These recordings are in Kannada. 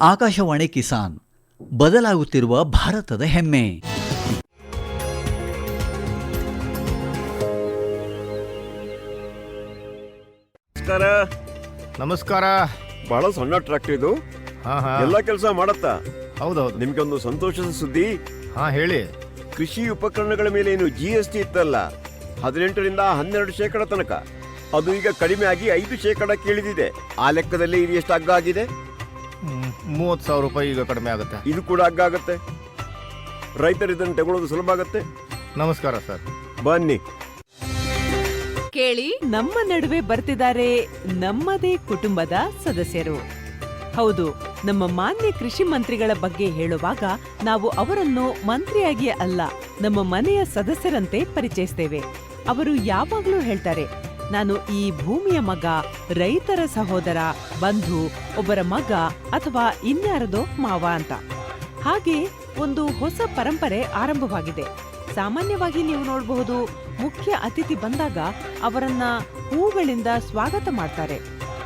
ಆಕಾಶವಾಣಿ ಕಿಸಾನ್, ಬದಲಾಗುತ್ತಿರುವ ಭಾರತದ ಹೆಮ್ಮೆ. ನಮಸ್ಕಾರ. ಬಹಳ ಸಣ್ಣ ಟ್ರ್ಯಾಕ್ಟರ್ ಇದು. ಎಲ್ಲ ಕೆಲಸ ಮಾಡತ್ತಾ? ಹೌದೌದು. ನಿಮ್ಗೊಂದು ಸಂತೋಷದ ಸುದ್ದಿ. ಹೇಳಿ. ಕೃಷಿ ಉಪಕರಣಗಳ ಮೇಲೆ ಏನು GST ಇತ್ತಲ್ಲ, 18ರಿಂದ 12% ತನಕ, ಅದು ಈಗ ಕಡಿಮೆ ಆಗಿ 5% ಇಳಿದಿದೆ. ಆ ಲೆಕ್ಕದಲ್ಲಿ ಇದು ಎಷ್ಟು ಅಗ್ಗ ಆಗಿದೆ? 30,000 ರೂಪಾಯಿ ಈಗ ಕಡಿಮೆ ಆಗುತ್ತೆ. ಇದು ಕೂಡ ಅಗ್ಗ ಆಗುತ್ತೆ. ರೈತರು ಇದನ್ನು ತಗೊಳ್ಳೋದು ಸುಲಭ ಆಗುತ್ತೆ. ನಮಸ್ಕಾರ ಸರ್. ಬನ್ನಿ ಕೇಳಿ, ನಮ್ಮ ನಡುವೆ ಬರ್ತಿದ್ದಾರೆ ನಮ್ಮದೇ ಕುಟುಂಬದ ಸದಸ್ಯರು. ಹೌದು, ನಮ್ಮ ಮಾನ್ಯ ಕೃಷಿ ಮಂತ್ರಿಗಳ ಬಗ್ಗೆ ಹೇಳುವಾಗ ನಾವು ಅವರನ್ನು ಮಂತ್ರಿಯಾಗಿ ಅಲ್ಲ, ನಮ್ಮ ಮನೆಯ ಸದಸ್ಯರಂತೆ ಪರಿಚಯಿಸ್ತೇವೆ. ಅವರು ಯಾವಾಗಲೂ ಹೇಳ್ತಾರೆ, ನಾನು ಈ ಭೂಮಿಯ ಮಗ, ರೈತರ ಸಹೋದರ, ಬಂಧು, ಒಬ್ಬರ ಮಗ ಅಥವಾ ಇನ್ಯಾರದೋ ಮಾವ ಅಂತ. ಹಾಗೆ ಒಂದು ಹೊಸ ಪರಂಪರೆ ಆರಂಭವಾಗಿದೆ. ಸಾಮಾನ್ಯವಾಗಿ ನೀವು ನೋಡಬಹುದು, ಮುಖ್ಯ ಅತಿಥಿ ಬಂದಾಗ ಅವರನ್ನ ಹೂಗಳಿಂದ ಸ್ವಾಗತ ಮಾಡ್ತಾರೆ.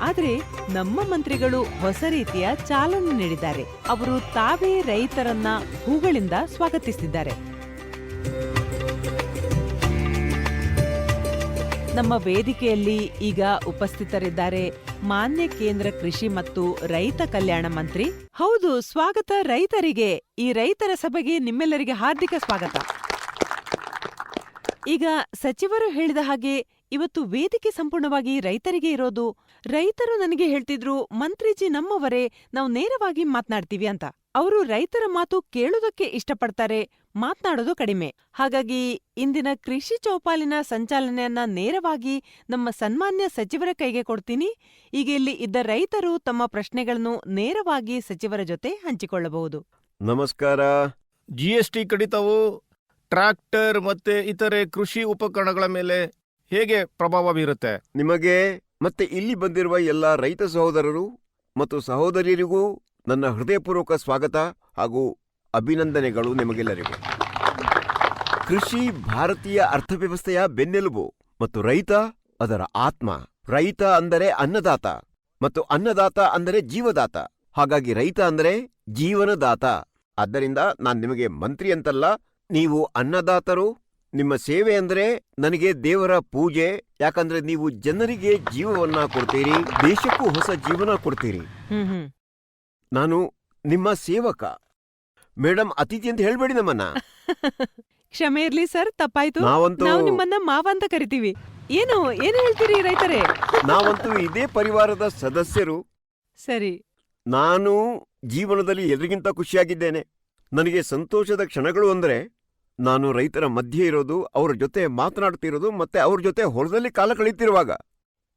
ಆದ್ರೆ ನಮ್ಮ ಮಂತ್ರಿಗಳು ಹೊಸ ರೀತಿಯ ಚಾಲನೆ ನೀಡಿದ್ದಾರೆ. ಅವರು ತಾವೇ ರೈತರನ್ನ ಹೂಗಳಿಂದ ಸ್ವಾಗತಿಸಿದ್ದಾರೆ. ನಮ್ಮ ವೇದಿಕೆಯಲ್ಲಿ ಈಗ ಉಪಸ್ಥಿತರಿದ್ದಾರೆ ಮಾನ್ಯ ಕೇಂದ್ರ ಕೃಷಿ ಮತ್ತು ರೈತ ಕಲ್ಯಾಣ ಮಂತ್ರಿ. ಹೌದು, ಸ್ವಾಗತ ರೈತರಿಗೆ. ಈ ರೈತರ ಸಭೆಗೆ ನಿಮ್ಮೆಲ್ಲರಿಗೆ ಹಾರ್ದಿಕ ಸ್ವಾಗತ. ಈಗ ಸಚಿವರು ಹೇಳಿದ ಹಾಗೆ ಇವತ್ತು ವೇದಿಕೆ ಸಂಪೂರ್ಣವಾಗಿ ರೈತರಿಗೆ ಇರೋದು. ರೈತರು ನನಗೆ ಹೇಳ್ತಿದ್ರು, ಮಂತ್ರಿಜಿ ನಮ್ಮವರೇ, ನಾವು ನೇರವಾಗಿ ಮಾತನಾಡ್ತೀವಿ ಅಂತ. ಅವರು ರೈತರ ಮಾತು ಕೇಳೋದಕ್ಕೆ ಇಷ್ಟಪಡ್ತಾರೆ, ಮಾತನಾಡೋದು ಕಡಿಮೆ. ಹಾಗಾಗಿ ಇಂದಿನ ಕೃಷಿ ಚೌಪಾಲಿನ ಸಂಚಾಲನೆಯನ್ನ ನೇರವಾಗಿ ನಮ್ಮ ಸನ್ಮಾನ್ಯ ಸಚಿವರ ಕೈಗೆ ಕೊಡ್ತೀನಿ. ಈಗ ಇಲ್ಲಿ ಇದ್ದ ರೈತರು ತಮ್ಮ ಪ್ರಶ್ನೆಗಳನ್ನು ನೇರವಾಗಿ ಸಚಿವರ ಜೊತೆ ಹಂಚಿಕೊಳ್ಳಬಹುದು. ನಮಸ್ಕಾರ. GST ಕಡಿತವು ಟ್ರ್ಯಾಕ್ಟರ್ ಮತ್ತೆ ಇತರೆ ಕೃಷಿ ಉಪಕರಣಗಳ ಮೇಲೆ ಹೇಗೆ ಪ್ರಭಾವ ಬೀರುತ್ತೆ? ನಿಮಗೆ ಮತ್ತೆ ಇಲ್ಲಿ ಬಂದಿರುವ ಎಲ್ಲ ರೈತ ಸಹೋದರರು ಮತ್ತು ಸಹೋದರಿಯರಿಗೂ ನನ್ನ ಹೃದಯಪೂರ್ವಕ ಸ್ವಾಗತ ಹಾಗೂ ಅಭಿನಂದನೆಗಳು. ನಿಮಗೆಲ್ಲರಿಗೂ ಕೃಷಿ ಭಾರತೀಯ ಅರ್ಥವ್ಯವಸ್ಥೆಯ ಬೆನ್ನೆಲುಬು ಮತ್ತು ರೈತ ಅದರ ಆತ್ಮ. ರೈತ ಅಂದರೆ ಅನ್ನದಾತ ಮತ್ತು ಅನ್ನದಾತ ಅಂದರೆ ಜೀವದಾತ. ಹಾಗಾಗಿ ರೈತ ಅಂದರೆ ಜೀವನದಾತ. ಆದ್ದರಿಂದ ನಾನು ನಿಮಗೆ ಮಂತ್ರಿ ಅಂತಲ್ಲ, ನೀವು ಅನ್ನದಾತರು. ನಿಮ್ಮ ಸೇವೆ ಅಂದ್ರೆ ನನಗೆ ದೇವರ ಪೂಜೆ. ಯಾಕಂದ್ರೆ ನೀವು ಜನರಿಗೆ ಜೀವವನ್ನ ಕೊಡ್ತೀರಿ, ದೇಶಕ್ಕೂ ಹೊಸ ಜೀವನ ಕೊಡ್ತೀರಿ. ನಾನು ನಿಮ್ಮ ಸೇವಕ. ಮೇಡಮ್, ಅತಿಥಿ ಅಂತ ಹೇಳ್ಬೇಡಿ ನಮ್ಮನ್ನ. ಕ್ಷಮೆ ಇರ್ಲಿ ಸರ್, ತಪ್ಪಾಯ್ತು. ನಾವು ನಿಮ್ಮನ್ನ ಮಾವ ಅಂತ ಕರಿತೀವಿ. ಏನು ಹೇಳ್ತೀರಿ ರೈತರೇ? ನಾವಂತೂ ಇದೇ ಪರಿವಾರದ ಸದಸ್ಯರು. ಸರಿ. ನಾನು ಜೀವನದಲ್ಲಿ ಎಲ್ರಿಗಿಂತ ಖುಷಿಯಾಗಿದ್ದೇನೆ. ನನಗೆ ಸಂತೋಷದ ಕ್ಷಣಗಳು ಅಂದ್ರೆ ನಾನು ರೈತರ ಮಧ್ಯೆ ಇರೋದು, ಅವ್ರ ಜೊತೆ ಮಾತನಾಡ್ತಿರೋದು, ಮತ್ತೆ ಅವ್ರ ಜೊತೆ ಹೊಲದಲ್ಲಿ ಕಾಲ ಕಳೀತಿರುವಾಗ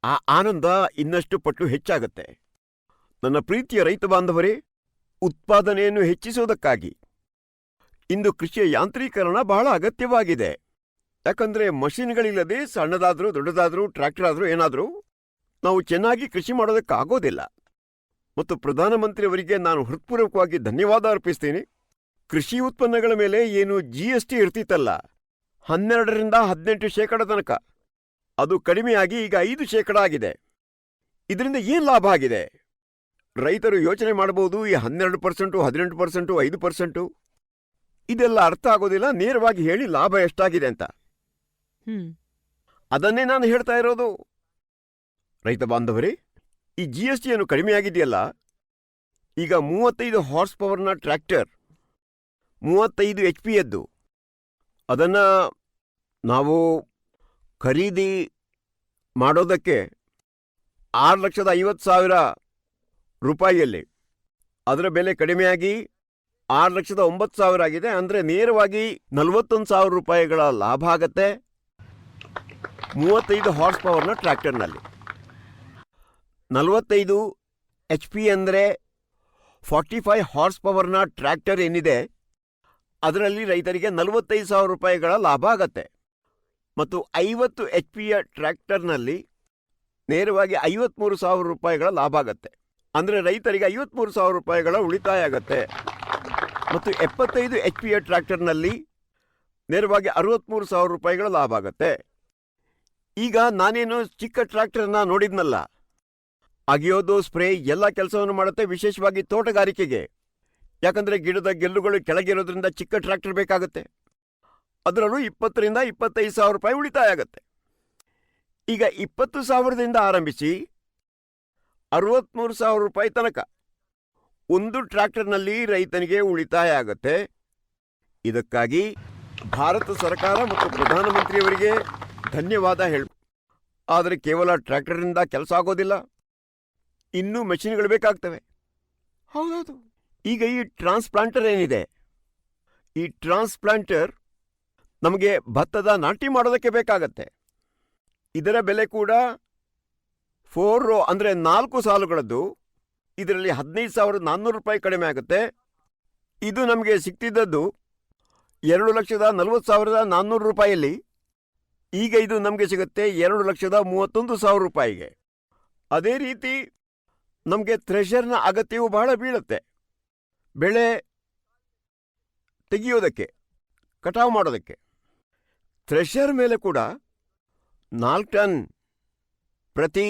ಆ ಆನಂದ ಇನ್ನಷ್ಟು ಪಟ್ಟು ಹೆಚ್ಚಾಗತ್ತೆ. ನನ್ನ ಪ್ರೀತಿಯ ರೈತ ಬಾಂಧವರೇ, ಉತ್ಪಾದನೆಯನ್ನು ಹೆಚ್ಚಿಸೋದಕ್ಕಾಗಿ ಇಂದು ಕೃಷಿಯ ಯಾಂತ್ರೀಕರಣ ಬಹಳ ಅಗತ್ಯವಾಗಿದೆ. ಯಾಕಂದ್ರೆ ಮಷಿನ್ಗಳಿಲ್ಲದೆ ಸಣ್ಣದಾದ್ರೂ ದೊಡ್ಡದಾದ್ರೂ ಟ್ರ್ಯಾಕ್ಟರ್ ಆದ್ರೂ ಏನಾದ್ರೂ ನಾವು ಚೆನ್ನಾಗಿ ಕೃಷಿ ಮಾಡೋದಕ್ಕಾಗೋದಿಲ್ಲ. ಮತ್ತು ಪ್ರಧಾನಮಂತ್ರಿಯವರಿಗೆ ನಾನು ಹೃತ್ಪೂರ್ವಕವಾಗಿ ಧನ್ಯವಾದ ಅರ್ಪಿಸ್ತೀನಿ. ಕೃಷಿ ಉತ್ಪನ್ನಗಳ ಮೇಲೆ ಏನು GST ಇರ್ತಿತ್ತಲ್ಲ, 12ರಿಂದ 18% ತನಕ, ಅದು ಕಡಿಮೆಯಾಗಿ ಈಗ 5% ಆಗಿದೆ. ಇದರಿಂದ ಏನ್ ಲಾಭ ಆಗಿದೆ? ರೈತರು ಯೋಚನೆ ಮಾಡಬಹುದು, ಈ 12%, 18%, 5% ಇದೆಲ್ಲ ಅರ್ಥ ಆಗೋದಿಲ್ಲ. ನೇರವಾಗಿ ಹೇಳಿ ಲಾಭ ಎಷ್ಟಾಗಿದೆ ಅಂತ. ಅದನ್ನೇ ನಾನು ಹೇಳ್ತಾ ಇರೋದು. ರೈತ ಬಾಂಧವರೇ, ಈ GST ಏನು ಕಡಿಮೆಯಾಗಿದೆಯಲ್ಲ, ಈಗ 35 ಹಾರ್ಸ್ ಪವರ್ನ ಟ್ರ್ಯಾಕ್ಟರ್, 35 HP ಯದ್ದು, ಅದನ್ನ ನಾವು ಖರೀದಿ ಮಾಡೋದಕ್ಕೆ 6,50,000 ರೂಪಾಯಿಯಲ್ಲಿ, ಅದರ ಬೆಲೆ ಕಡಿಮೆಯಾಗಿ 6,09,000 ಆಗಿದೆ. ಅಂದರೆ ನೇರವಾಗಿ 41,000 ರೂಪಾಯಿಗಳ ಲಾಭ ಆಗತ್ತೆ 35 ಹಾರ್ಸ್ ಪವರ್ನ ಟ್ರ್ಯಾಕ್ಟರ್ನಲ್ಲಿ. 45 HP ಅಂದರೆ 45 ಹಾರ್ಸ್ ಪವರ್ನ ಟ್ರ್ಯಾಕ್ಟರ್ ಏನಿದೆ, ಅದರಲ್ಲಿ ರೈತರಿಗೆ 45,000 ರೂಪಾಯಿಗಳ ಲಾಭ ಆಗತ್ತೆ. ಮತ್ತು 50 HP ಯ ಟ್ರ್ಯಾಕ್ಟರ್ನಲ್ಲಿ ನೇರವಾಗಿ 53,000 ರೂಪಾಯಿಗಳ ಲಾಭ ಆಗತ್ತೆ. ಅಂದರೆ ರೈತರಿಗೆ 53,000 ರೂಪಾಯಿಗಳ ಉಳಿತಾಯ ಆಗತ್ತೆ. ಮತ್ತು 75 HP ಯ ಟ್ರ್ಯಾಕ್ಟರ್ನಲ್ಲಿ ನೇರವಾಗಿ 63,000 ರೂಪಾಯಿಗಳ ಲಾಭ ಆಗತ್ತೆ. ಈಗ ನಾನೇನು ಚಿಕ್ಕ ಟ್ರ್ಯಾಕ್ಟರ್ನ ನೋಡಿದ್ನಲ್ಲ, ಅಗಿಯೋದು, ಸ್ಪ್ರೇ ಎಲ್ಲ ಕೆಲಸವನ್ನು ಮಾಡುತ್ತೆ, ವಿಶೇಷವಾಗಿ ತೋಟಗಾರಿಕೆಗೆ. ಯಾಕಂದ್ರೆ ಗಿಡದ ಗೆಲ್ಲುಗಳು ಕೆಳಗಿರೋದ್ರಿಂದ ಚಿಕ್ಕ ಟ್ರ್ಯಾಕ್ಟರ್ ಬೇಕಾಗುತ್ತೆ. ಅದರಲ್ಲೂ 20,000 ರಿಂದ 25,000 ರೂಪಾಯಿ ಉಳಿತಾಯ ಆಗತ್ತೆ. ಈಗ 20,000ದಿಂದ ಆರಂಭಿಸಿ 63,000 ರೂಪಾಯಿ ತನಕ ಒಂದು ಟ್ರ್ಯಾಕ್ಟರ್ನಲ್ಲಿ ರೈತನಿಗೆ ಉಳಿತಾಯ ಆಗತ್ತೆ. ಇದಕ್ಕಾಗಿ ಭಾರತ ಸರ್ಕಾರ ಮತ್ತು ಪ್ರಧಾನಮಂತ್ರಿಯವರಿಗೆ ಧನ್ಯವಾದ ಹೇಳು. ಆದರೆ ಕೇವಲ ಟ್ರ್ಯಾಕ್ಟರ್ನಿಂದ ಕೆಲಸ ಆಗೋದಿಲ್ಲ, ಇನ್ನೂ ಮೆಷಿನ್ಗಳು ಬೇಕಾಗ್ತವೆ. ಹೌದೌದು. ಈಗ ಈ ಟ್ರಾನ್ಸ್ಪ್ಲಾಂಟರ್ ಏನಿದೆ, ಈ ಟ್ರಾನ್ಸ್ಪ್ಲಾಂಟರ್ ನಮಗೆ ಭತ್ತದ ನಾಟಿ ಮಾಡೋದಕ್ಕೆ ಬೇಕಾಗತ್ತೆ. ಇದರ ಬೆಲೆ ಕೂಡ 4 ರೋ ಅಂದರೆ 4 ಸಾಲುಗಳದ್ದು. ಇದರಲ್ಲಿ 15,400 ರೂಪಾಯಿ ಕಡಿಮೆ ಆಗುತ್ತೆ. ಇದು ನಮಗೆ ಸಿಗ್ತಿದ್ದದ್ದು 2,40,400 ರೂಪಾಯಿಯಲ್ಲಿ. ಈಗ ಇದು ನಮಗೆ ಸಿಗುತ್ತೆ 2,31,000 ರೂಪಾಯಿಗೆ. ಅದೇ ರೀತಿ ನಮಗೆ ಥ್ರೆಷರ್ನ ಅಗತ್ಯವೂ ಬಹಳ ಬೀಳುತ್ತೆ. ಬೆಳೆ ತೆಗೆಯೋದಕ್ಕೆ, ಕಟಾವು ಮಾಡೋದಕ್ಕೆ. ಥ್ರೆಷರ್ ಮೇಲೆ ಕೂಡ 4 ಟನ್ ಪ್ರತಿ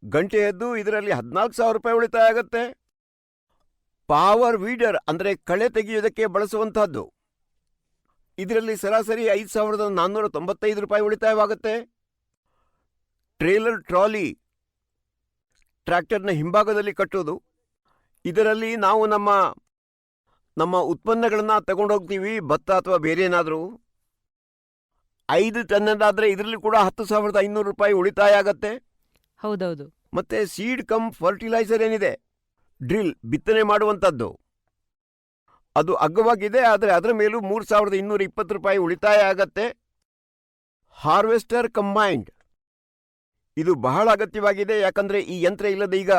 ಗಂಟೆಯದ್ದು. ಇದರಲ್ಲಿ 14,000 ರೂಪಾಯಿ ಉಳಿತಾಯ ಆಗುತ್ತೆ. ಪವರ್ ವೀಡರ್ ಅಂದರೆ ಕಳೆ ತೆಗೆಯೋದಕ್ಕೆ ಬಳಸುವಂತಹದ್ದು, ಇದರಲ್ಲಿ ಸರಾಸರಿ 5,495 ರೂಪಾಯಿ ಉಳಿತಾಯವಾಗುತ್ತೆ. ಟ್ರೇಲರ್ ಟ್ರಾಲಿ, ಟ್ರ್ಯಾಕ್ಟರ್ನ ಹಿಂಭಾಗದಲ್ಲಿ ಕಟ್ಟೋದು, ಇದರಲ್ಲಿ ನಾವು ನಮ್ಮ ಉತ್ಪನ್ನಗಳನ್ನು ತಗೊಂಡೋಗ್ತೀವಿ, ಭತ್ತ ಅಥವಾ ಬೇರೆ ಏನಾದರೂ. 5 ಟನ್ನದಾದರೆ ಇದರಲ್ಲಿ ಕೂಡ 10,500 ರೂಪಾಯಿ ಉಳಿತಾಯ ಆಗತ್ತೆ. ಹೌದೌದು. ಮತ್ತೆ ಸೀಡ್ ಕಮ್ ಫರ್ಟಿಲೈಸರ್ ಏನಿದೆ, ಡ್ರಿಲ್, ಬಿತ್ತನೆ ಮಾಡುವಂಥದ್ದು, ಅದು ಅಗ್ಗವಾಗಿದೆ. ಆದರೆ ಅದರ ಮೇಲೂ 3,220 ರೂಪಾಯಿ ಉಳಿತಾಯ ಆಗತ್ತೆ. ಹಾರ್ವೆಸ್ಟರ್ ಕಂಬೈನ್ಡ್, ಇದು ಬಹಳ ಅಗತ್ಯವಾಗಿದೆ. ಯಾಕಂದ್ರೆ ಈ ಯಂತ್ರ ಇಲ್ಲದೆ ಈಗ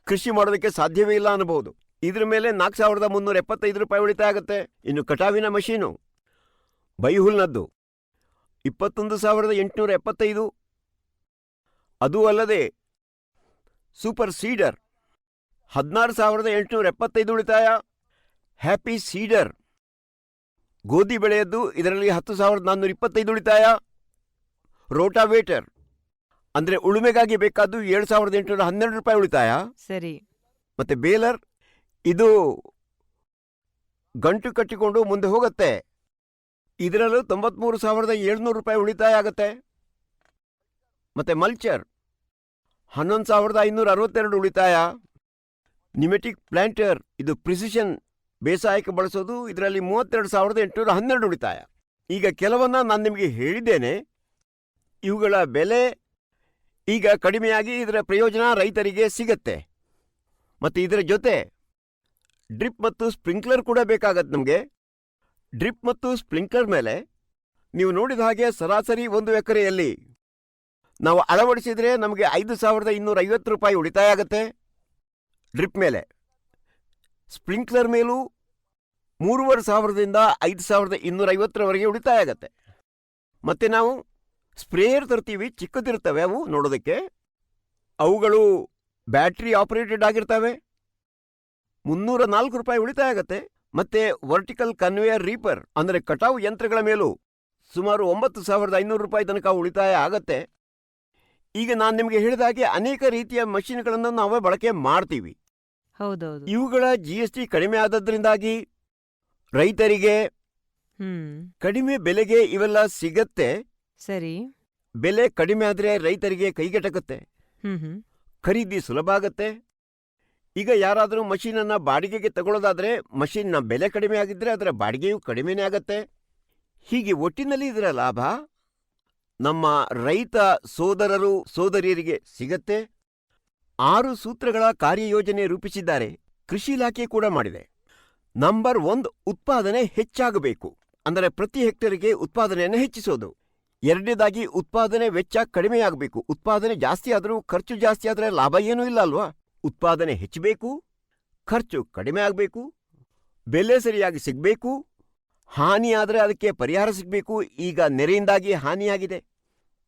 ಕೃಷಿ ಮಾಡೋದಕ್ಕೆ ಸಾಧ್ಯವೇ ಇಲ್ಲ ಅನ್ನಬಹುದು. ಇದ್ರ ಮೇಲೆ 4,375 ರೂಪಾಯಿ ಉಳಿತಾಯ ಆಗತ್ತೆ. ಇನ್ನು ಕಟಾವಿನ ಮಷೀನು, ಬೈಹುಲ್ನದ್ದು 21,875. ಅದೂ ಅಲ್ಲದೆ ಸೂಪರ್ ಸೀಡರ್ 16,875 ಉಳಿತಾಯ. ಹ್ಯಾಪಿ ಸೀಡರ್, ಗೋಧಿ ಬೆಳೆಯದ್ದು, ಇದರಲ್ಲಿ 10,425 ಉಳಿತಾಯ. ರೋಟಾವೇಟರ್ ಅಂದರೆ ಉಳುಮೆಗಾಗಿ ಬೇಕಾದ್ದು 7,812 ರೂಪಾಯಿ ಉಳಿತಾಯ. ಸರಿ. ಮತ್ತೆ ಬೇಲರ್, ಇದು ಗಂಟು ಕಟ್ಟಿಕೊಂಡು ಮುಂದೆ ಹೋಗುತ್ತೆ. ಇದರಲ್ಲೂ 93,700 ರೂಪಾಯಿ ಉಳಿತಾಯ ಆಗತ್ತೆ. ಮತ್ತೆ ಮಲ್ಚರ್ 11,562 ಉಳಿತಾಯ. ನಿಮೆಟಿಕ್ ಪ್ಲಾಂಟರ್, ಇದು ಪ್ರಿಸಿಷನ್ ಬೇಸಾಯಕ್ಕೆ ಬಳಸೋದು, ಇದರಲ್ಲಿ 32,812 ಉಳಿತಾಯ. ಈಗ ಕೆಲವನ್ನ ನಾನು ನಿಮಗೆ ಹೇಳಿದ್ದೇನೆ. ಇವುಗಳ ಬೆಲೆ ಈಗ ಕಡಿಮೆಯಾಗಿ ಇದರ ಪ್ರಯೋಜನ ರೈತರಿಗೆ ಸಿಗತ್ತೆ. ಮತ್ತು ಇದರ ಜೊತೆ ಡ್ರಿಪ್ ಮತ್ತು ಸ್ಪ್ರಿಂಕ್ಲರ್ ಕೂಡ ಬೇಕಾಗತ್ತೆ ನಮಗೆ. ಡ್ರಿಪ್ ಮತ್ತು ಸ್ಪ್ರಿಂಕ್ಲರ್ ಮೇಲೆ ನೀವು ನೋಡಿದ ಹಾಗೆ ಸರಾಸರಿ 1 ಎಕರೆಯಲ್ಲಿ ನಾವು ಅಳವಡಿಸಿದರೆ ನಮಗೆ 5,250 ರೂಪಾಯಿ ಉಳಿತಾಯ ಆಗತ್ತೆ ಡ್ರಿಪ್ ಮೇಲೆ. ಸ್ಪ್ರಿಂಕ್ಲರ್ ಮೇಲೂ 3,500ರಿಂದ 5,250ರವರೆಗೆ ಉಳಿತಾಯ ಆಗತ್ತೆ. ಮತ್ತೆ ನಾವು ಸ್ಪ್ರೇಯರ್ ತರ್ತೀವಿ, ಚಿಕ್ಕದಿರ್ತವೆ ಅವು ನೋಡೋದಕ್ಕೆ. ಅವುಗಳು ಬ್ಯಾಟ್ರಿ ಆಪರೇಟೆಡ್ ಆಗಿರ್ತವೆ, 304 ರೂಪಾಯಿ ಉಳಿತಾಯ ಆಗತ್ತೆ. ಮತ್ತೆ ವರ್ಟಿಕಲ್ ಕನ್ವೇಯರ್ ರೀಪರ್ ಅಂದರೆ ಕಟಾವು ಯಂತ್ರಗಳ ಮೇಲೂ ಸುಮಾರು 9,500 ರೂಪಾಯಿ ತನಕ ಉಳಿತಾಯ ಆಗತ್ತೆ. ಈಗ ನಾನು ನಿಮಗೆ ಹೇಳಿದ ಹಾಗೆ ಅನೇಕ ರೀತಿಯ ಮಷಿನ್ಗಳನ್ನು ನಾವು ಬಳಕೆ ಮಾಡ್ತೀವಿ. ಹೌದೌದು. ಇವುಗಳ GST ಕಡಿಮೆ ಆದದ್ರಿಂದಾಗಿ ರೈತರಿಗೆ ಕಡಿಮೆ ಬೆಲೆಗೆ ಇವೆಲ್ಲ ಸಿಗತ್ತೆ. ಸರಿ. ಬೆಲೆ ಕಡಿಮೆ ಆದರೆ ರೈತರಿಗೆ ಕೈಗೆಟಕತ್ತೆ, ಖರೀದಿ ಸುಲಭ ಆಗತ್ತೆ. ಈಗ ಯಾರಾದರೂ ಮಷೀನನ್ನು ಬಾಡಿಗೆಗೆ ತಗೊಳ್ಳೋದಾದ್ರೆ ಮಷೀನ್ನ ಬೆಲೆ ಕಡಿಮೆ ಆಗಿದ್ರೆ ಅದರ ಬಾಡಿಗೆಯೂ ಕಡಿಮೆನೇ ಆಗತ್ತೆ. ಹೀಗೆ ಒಟ್ಟಿನಲ್ಲಿ ಇದರ ಲಾಭ ನಮ್ಮ ರೈತ ಸೋದರರು ಸೋದರಿಯರಿಗೆ ಸಿಗತ್ತೆ. 6 ಸೂತ್ರಗಳ ಕಾರ್ಯಯೋಜನೆ ರೂಪಿಸಿದ್ದಾರೆ, ಕೃಷಿ ಇಲಾಖೆ ಕೂಡ ಮಾಡಿದೆ. ನಂಬರ್ 1, ಉತ್ಪಾದನೆ ಹೆಚ್ಚಾಗಬೇಕು, ಅಂದರೆ ಪ್ರತಿ ಹೆಕ್ಟೇರಿಗೆ ಉತ್ಪಾದನೆಯನ್ನು ಹೆಚ್ಚಿಸೋದು. ಎರಡನೇದಾಗಿ ಉತ್ಪಾದನೆ ವೆಚ್ಚ ಕಡಿಮೆಯಾಗಬೇಕು. ಉತ್ಪಾದನೆ ಜಾಸ್ತಿ ಆದರೂ ಖರ್ಚು ಜಾಸ್ತಿ ಆದರೆ ಲಾಭ ಏನೂ ಇಲ್ಲ ಅಲ್ವಾ. ಉತ್ಪಾದನೆ ಹೆಚ್ಚಬೇಕು, ಖರ್ಚು ಕಡಿಮೆ ಆಗಬೇಕು, ಬೆಲೆ ಸರಿಯಾಗಿ ಸಿಗಬೇಕು, ಹಾನಿಯಾದರೆ ಅದಕ್ಕೆ ಪರಿಹಾರ ಸಿಗಬೇಕು. ಈಗ ನೆರೆಯಿಂದಾಗಿ ಹಾನಿಯಾಗಿದೆ.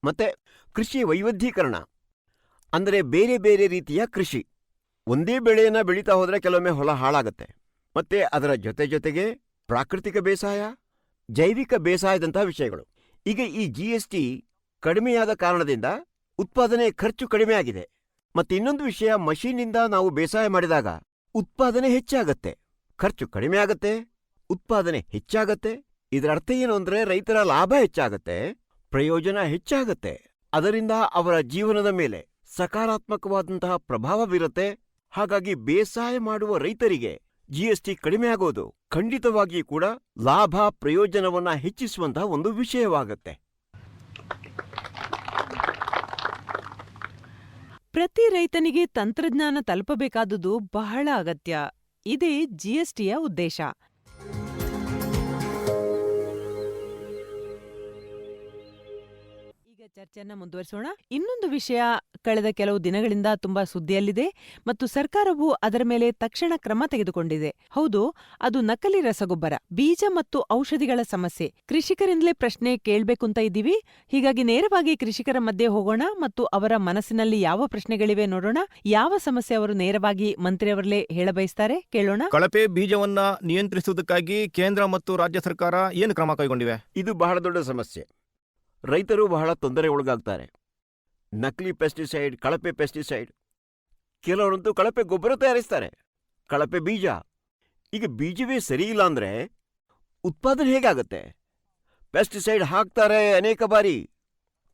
ಮತ್ತೆ ಕೃಷಿ ವೈವಿಧ್ಯೀಕರಣ, ಅಂದರೆ ಬೇರೆ ಬೇರೆ ರೀತಿಯ ಕೃಷಿ. ಒಂದೇ ಬೆಳೆಯನ್ನು ಬೆಳೀತಾ ಹೋದರೆ ಕೆಲವೊಮ್ಮೆ ಹೊಲ ಹಾಳಾಗತ್ತೆ. ಮತ್ತೆ ಅದರ ಜೊತೆಗೆ ಪ್ರಾಕೃತಿಕ ಬೇಸಾಯ, ಜೈವಿಕ ಬೇಸಾಯದಂತಹ ವಿಷಯಗಳು. ಈಗ ಈ GST ಕಡಿಮೆಯಾದ ಕಾರಣದಿಂದ ಉತ್ಪಾದನೆ ಖರ್ಚು ಕಡಿಮೆ ಆಗಿದೆ. ಮತ್ತೆ ಇನ್ನೊಂದು ವಿಷಯ, ಮಷೀನಿಂದ ನಾವು ಬೇಸಾಯ ಮಾಡಿದಾಗ ಉತ್ಪಾದನೆ ಹೆಚ್ಚಾಗತ್ತೆ, ಖರ್ಚು ಕಡಿಮೆ ಆಗತ್ತೆ, ಉತ್ಪಾದನೆ ಹೆಚ್ಚಾಗತ್ತೆ. ಇದರ ಅರ್ಥ ಏನು ಅಂದ್ರೆ ರೈತರ ಲಾಭ ಹೆಚ್ಚಾಗತ್ತೆ, ಪ್ರಯೋಜನ ಹೆಚ್ಚಾಗತ್ತೆ. ಅದರಿಂದ ಅವರ ಜೀವನದ ಮೇಲೆ ಸಕಾರಾತ್ಮಕವಾದಂತಹ ಪ್ರಭಾವ ಬೀರುತ್ತೆ. ಹಾಗಾಗಿ ಬೇಸಾಯ ಮಾಡುವ ರೈತರಿಗೆ ಜಿಎಸ್ಟಿ ಕಡಿಮೆ ಆಗೋದು ಖಂಡಿತವಾಗಿಯೂ ಕೂಡ ಲಾಭ ಪ್ರಯೋಜನವನ್ನ ಹೆಚ್ಚಿಸುವಂತಹ ಒಂದು ವಿಷಯವಾಗತ್ತೆ. ಪ್ರತಿ ರೈತನಿಗೆ ತಂತ್ರಜ್ಞಾನ ತಲುಪಬೇಕಾದುದು ಬಹಳ ಅಗತ್ಯ. ಇದೇ ಜಿಎಸ್ಟಿಯ ಉದ್ದೇಶ. ಈಗ ಚರ್ಚೆಯನ್ನ ಮುಂದುವರಿಸೋಣ. ಇನ್ನೊಂದು ವಿಷಯ ಕಳೆದ ಕೆಲವು ದಿನಗಳಿಂದ ತುಂಬಾ ಸುದ್ದಿಯಲ್ಲಿದೆ ಮತ್ತು ಸರ್ಕಾರವು ಅದರ ಮೇಲೆ ತಕ್ಷಣ ಕ್ರಮ ತೆಗೆದುಕೊಂಡಿದೆ. ಹೌದು, ಅದು ನಕಲಿ ರಸಗೊಬ್ಬರ, ಬೀಜ ಮತ್ತು ಔಷಧಿಗಳ ಸಮಸ್ಯೆ. ಕೃಷಿಕರಿಂದಲೇ ಪ್ರಶ್ನೆ ಕೇಳ್ಬೇಕು ಅಂತ ಇದ್ದೀವಿ. ಹೀಗಾಗಿ ನೇರವಾಗಿ ಕೃಷಿಕರ ಮಧ್ಯೆ ಹೋಗೋಣ ಮತ್ತು ಅವರ ಮನಸ್ಸಿನಲ್ಲಿ ಯಾವ ಪ್ರಶ್ನೆಗಳಿವೆ ನೋಡೋಣ. ಯಾವ ಸಮಸ್ಯೆ ಅವರು ನೇರವಾಗಿ ಮಂತ್ರಿಯವರಲ್ಲೇ ಹೇಳಬಯಸ್ತಾರೆ ಕೇಳೋಣ. ಕಳಪೆ ಬೀಜವನ್ನ ನಿಯಂತ್ರಿಸುವುದಕ್ಕಾಗಿ ಕೇಂದ್ರ ಮತ್ತು ರಾಜ್ಯ ಸರ್ಕಾರ ಏನು ಕ್ರಮ ಕೈಗೊಂಡಿವೆ? ಇದು ಬಹಳ ದೊಡ್ಡ ಸಮಸ್ಯೆ. ರೈತರು ಬಹಳ ತೊಂದರೆ ಒಳಗಾಗ್ತಾರೆ. ನಕಲಿ ಪೆಸ್ಟಿಸೈಡ್, ಕಳಪೆ ಪೆಸ್ಟಿಸೈಡ್, ಕೆಲವರಂತೂ ಕಳಪೆ ಗೊಬ್ಬರ ತಯಾರಿಸ್ತಾರೆ, ಕಳಪೆ ಬೀಜ. ಈಗ ಬೀಜವೇ ಸರಿಯಿಲ್ಲ ಅಂದ್ರೆ ಉತ್ಪಾದನೆ ಹೇಗಾಗತ್ತೆ? ಪೆಸ್ಟಿಸೈಡ್ ಹಾಕ್ತಾರೆ ಅನೇಕ ಬಾರಿ,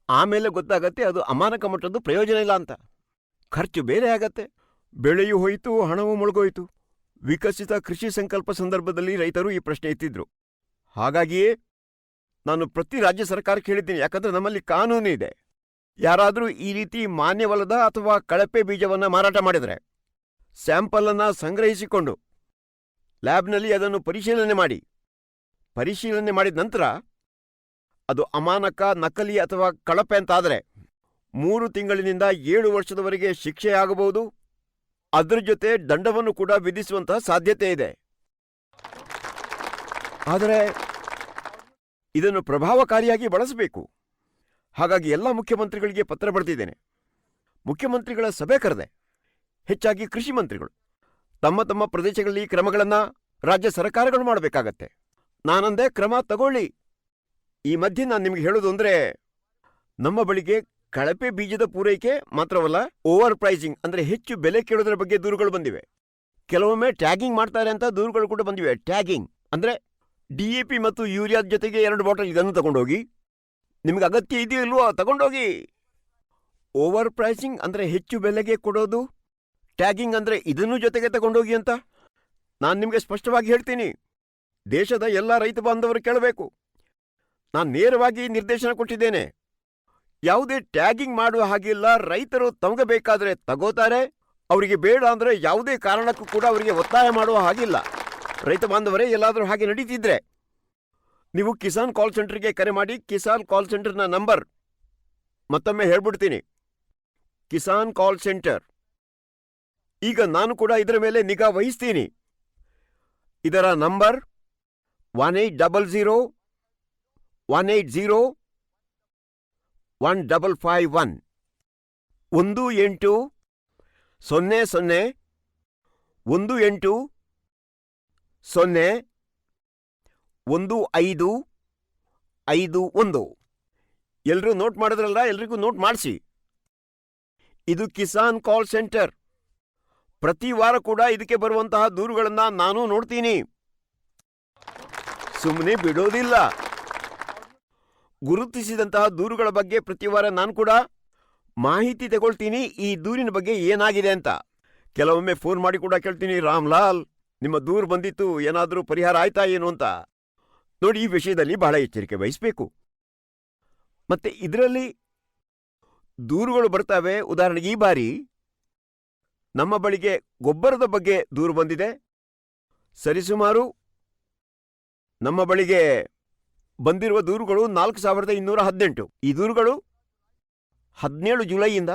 ಆಮೇಲೆ ಗೊತ್ತಾಗತ್ತೆ ಅದು ಅಮಾನಕ ಮಟ್ಟದ್ದು, ಪ್ರಯೋಜನ ಇಲ್ಲ ಅಂತ. ಖರ್ಚು ಬೇರೆ ಆಗತ್ತೆ, ಬೆಳೆಯೂ ಹೋಯಿತು, ಹಣವೂ ಮುಳುಗೋಯ್ತು. ವಿಕಸಿತ ಕೃಷಿ ಸಂಕಲ್ಪ ಸಂದರ್ಭದಲ್ಲಿ ರೈತರು ಈ ಪ್ರಶ್ನೆ ಎತ್ತಿದ್ರು. ಹಾಗಾಗಿಯೇ ನಾನು ಪ್ರತಿ ರಾಜ್ಯ ಸರ್ಕಾರಕ್ಕೆ ಹೇಳಿದ್ದೀನಿ, ಯಾಕಂದ್ರೆ ನಮ್ಮಲ್ಲಿ ಕಾನೂನು ಇದೆ. ಯಾರಾದರೂ ಈ ರೀತಿ ಮಾನ್ಯವಲ್ಲದ ಅಥವಾ ಕಳಪೆ ಬೀಜವನ್ನ ಮಾರಾಟ ಮಾಡಿದರೆ ಸ್ಯಾಂಪಲ್ ಅನ್ನ ಸಂಗ್ರಹಿಸಿಕೊಂಡು ಲ್ಯಾಬ್ನಲ್ಲಿ ಅದನ್ನು ಪರಿಶೀಲನೆ ಮಾಡಿದ ನಂತರ ಅದು ಅಮಾನಕ, ನಕಲಿ ಅಥವಾ ಕಳಪೆ ಅಂತಾದರೆ 3 ತಿಂಗಳಿನಿಂದ 7 ವರ್ಷದವರೆಗೆ ಶಿಕ್ಷೆಯಾಗಬಹುದು. ಅದರ ಜೊತೆ ದಂಡವನ್ನು ಕೂಡ ವಿಧಿಸುವಂತಹ ಸಾಧ್ಯತೆ ಇದೆ. ಆದರೆ ಇದನ್ನು ಪ್ರಭಾವಕಾರಿಯಾಗಿ ಬಳಸಬೇಕು. ಹಾಗಾಗಿ ಎಲ್ಲ ಮುಖ್ಯಮಂತ್ರಿಗಳಿಗೆ ಪತ್ರ ಬರೆದಿದ್ದೇನೆ. ಮುಖ್ಯಮಂತ್ರಿಗಳ ಸಭೆ ಕರೆದೆ. ಹೆಚ್ಚಾಗಿ ಕೃಷಿ ಮಂತ್ರಿಗಳು ತಮ್ಮ ತಮ್ಮ ಪ್ರದೇಶಗಳಲ್ಲಿ ಕ್ರಮಗಳನ್ನು ರಾಜ್ಯ ಸರ್ಕಾರಗಳು ಮಾಡಬೇಕಾಗತ್ತೆ. ನಾನಂದೇ ಕ್ರಮ ತಗೊಳ್ಳಿ. ಈ ಮಧ್ಯೆ ನಾನು ನಿಮಗೆ ಹೇಳೋದು ಅಂದ್ರೆ, ನಮ್ಮ ಬಳಿಗೆ ಕಳಪೆ ಬೀಜದ ಪೂರೈಕೆ ಮಾತ್ರವಲ್ಲ, ಓವರ್ ಪ್ರೈಸಿಂಗ್ ಅಂದ್ರೆ ಹೆಚ್ಚು ಬೆಲೆ ಕೇಳೋದ್ರ ಬಗ್ಗೆ ದೂರುಗಳು ಬಂದಿವೆ. ಕೆಲವೊಮ್ಮೆ ಟ್ಯಾಗಿಂಗ್ ಮಾಡ್ತಾರೆ ಅಂತ ದೂರುಗಳು ಕೂಡ ಬಂದಿವೆ. ಟ್ಯಾಗಿಂಗ್ ಅಂದ್ರೆ DAP ಮತ್ತು ಯೂರಿಯಾದ ಜೊತೆಗೆ 2 ಬಾಟಲ್ ಇದನ್ನು ತಗೊಂಡೋಗಿ, ನಿಮ್ಗೆ ಅಗತ್ಯ ಇದೆಯೋ ಇಲ್ವೋ ತಗೊಂಡೋಗಿ. ಓವರ್ ಪ್ರೈಸಿಂಗ್ ಅಂದ್ರೆ ಹೆಚ್ಚು ಬೆಲೆಗೆ ಕೊಡೋದು, ಟ್ಯಾಗಿಂಗ್ ಅಂದ್ರೆ ಇದನ್ನು ಜೊತೆಗೆ ತಗೊಂಡೋಗಿ ಅಂತ. ನಾನು ನಿಮಗೆ ಸ್ಪಷ್ಟವಾಗಿ ಹೇಳ್ತೀನಿ, ದೇಶದ ಎಲ್ಲ ರೈತ ಬಾಂಧವರು ಕೇಳಬೇಕು. ನಾನು ನೇರವಾಗಿ ನಿರ್ದೇಶನ ಕೊಟ್ಟಿದ್ದೇನೆ. ಯಾವುದೇ ಟ್ಯಾಗಿಂಗ್ ಮಾಡುವ ಹಾಗಿಲ್ಲ. ರೈತರು ತಮಗೆ ಬೇಕಾದ್ರೆ ತಗೋತಾರೆ, ಅವರಿಗೆ ಬೇಡ ಅಂದ್ರೆ ಯಾವುದೇ ಕಾರಣಕ್ಕೂ ಕೂಡ ಅವರಿಗೆ ಒತ್ತಾಯ ಮಾಡುವ ಹಾಗಿಲ್ಲ. ರೈತ ಬಾಂಧವರೇ, ಎಲ್ಲಾದರೂ ಹಾಗೆ ನಡೀತಿದ್ರೆ ನೀವು ಕಿಸಾನ್ ಕಾಲ್ ಸೆಂಟರ್ಗೆ ಕರೆ ಮಾಡಿ. ಕಿಸಾನ್ ಕಾಲ್ ಸೆಂಟರ್ನ ನಂಬರ್ ಮತ್ತೊಮ್ಮೆ ಹೇಳ್ಬಿಡ್ತೀನಿ, ಕಿಸಾನ್ ಕಾಲ್ ಸೆಂಟರ್. ಈಗ ನಾನು ಕೂಡ ಇದರ ಮೇಲೆ ನಿಗಾ ವಹಿಸ್ತೀನಿ. ಇದರ ನಂಬರ್ 1800-180-1551 1800-180-1551. ಎಲ್ಲರೂ ನೋಟ್ ಮಾಡಿದ್ರಲ್ಲ, ಎಲ್ರಿಗೂ ನೋಟ್ ಮಾಡಿಸಿ. ಇದು ಕಿಸಾನ್ ಕಾಲ್ ಸೆಂಟರ್. ಪ್ರತಿ ವಾರ ಕೂಡ ಇದಕ್ಕೆ ಬರುವಂತಹ ದೂರುಗಳನ್ನ ನಾನು ನೋಡ್ತೀನಿ, ಸುಮ್ಮನೆ ಬಿಡೋದಿಲ್ಲ. ಗುರುತಿಸಿದಂತಹ ದೂರುಗಳ ಬಗ್ಗೆ ಪ್ರತಿ ವಾರ ನಾನು ಕೂಡ ಮಾಹಿತಿ ತಗೊಳ್ತೀನಿ, ಈ ದೂರಿನ ಬಗ್ಗೆ ಏನಾಗಿದೆ ಅಂತ. ಕೆಲವೊಮ್ಮೆ ಫೋನ್ ಮಾಡಿ ಕೂಡ ಕೇಳ್ತೀನಿ, ರಾಮ್ಲಾಲ್ ನಿಮ್ಮ ದೂರು ಬಂದಿತ್ತು, ಏನಾದರೂ ಪರಿಹಾರ ಆಯ್ತಾ ಏನು ಅಂತ. ನೋಡಿ, ಈ ವಿಷಯದಲ್ಲಿ ಬಹಳ ಎಚ್ಚರಿಕೆ ವಹಿಸಬೇಕು. ಮತ್ತೆ ಇದರಲ್ಲಿ ದೂರುಗಳು ಬರ್ತವೆ. ಉದಾಹರಣೆಗೆ ಈ ಬಾರಿ ನಮ್ಮ ಬಳಿಗೆ ಗೊಬ್ಬರದ ಬಗ್ಗೆ ದೂರು ಬಂದಿದೆ. ಸರಿಸುಮಾರು ನಮ್ಮ ಬಳಿಗೆ ಬಂದಿರುವ ದೂರುಗಳು 4218. ಈ ದೂರುಗಳು 17 ಜುಲೈಯಿಂದ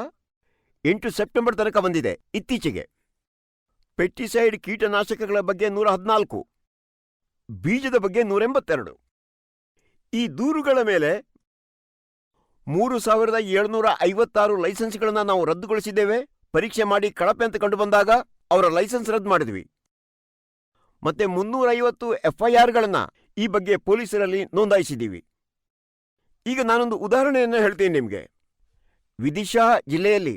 8 ಸೆಪ್ಟೆಂಬರ್ ತನಕ ಬಂದಿದೆ. ಇತ್ತೀಚೆಗೆ ಪೆಸ್ಟಿಸೈಡ್ ಕೀಟನಾಶಕಗಳ ಬಗ್ಗೆ 114, ಬೀಜದ ಬಗ್ಗೆ 182. ಈ ದೂರುಗಳ ಮೇಲೆ 3756 ಲೈಸೆನ್ಸ್ಗಳನ್ನು ನಾವು ರದ್ದುಗೊಳಿಸಿದ್ದೇವೆ. ಪರೀಕ್ಷೆ ಮಾಡಿ ಕಳಪೆ ಅಂತ ಕಂಡು ಬಂದಾಗ ಅವರ ಲೈಸೆನ್ಸ್ ರದ್ದು ಮಾಡಿದ್ವಿ. ಮತ್ತೆ 350 FIRಗಳನ್ನು ಈ ಬಗ್ಗೆ ಪೊಲೀಸರಲ್ಲಿ ನೋಂದಾಯಿಸಿದ್ದೀವಿ. ಈಗ ನಾನೊಂದು ಉದಾಹರಣೆಯನ್ನು ಹೇಳ್ತೀನಿ ನಿಮಗೆ. ವಿದಿಶಾ ಜಿಲ್ಲೆಯಲ್ಲಿ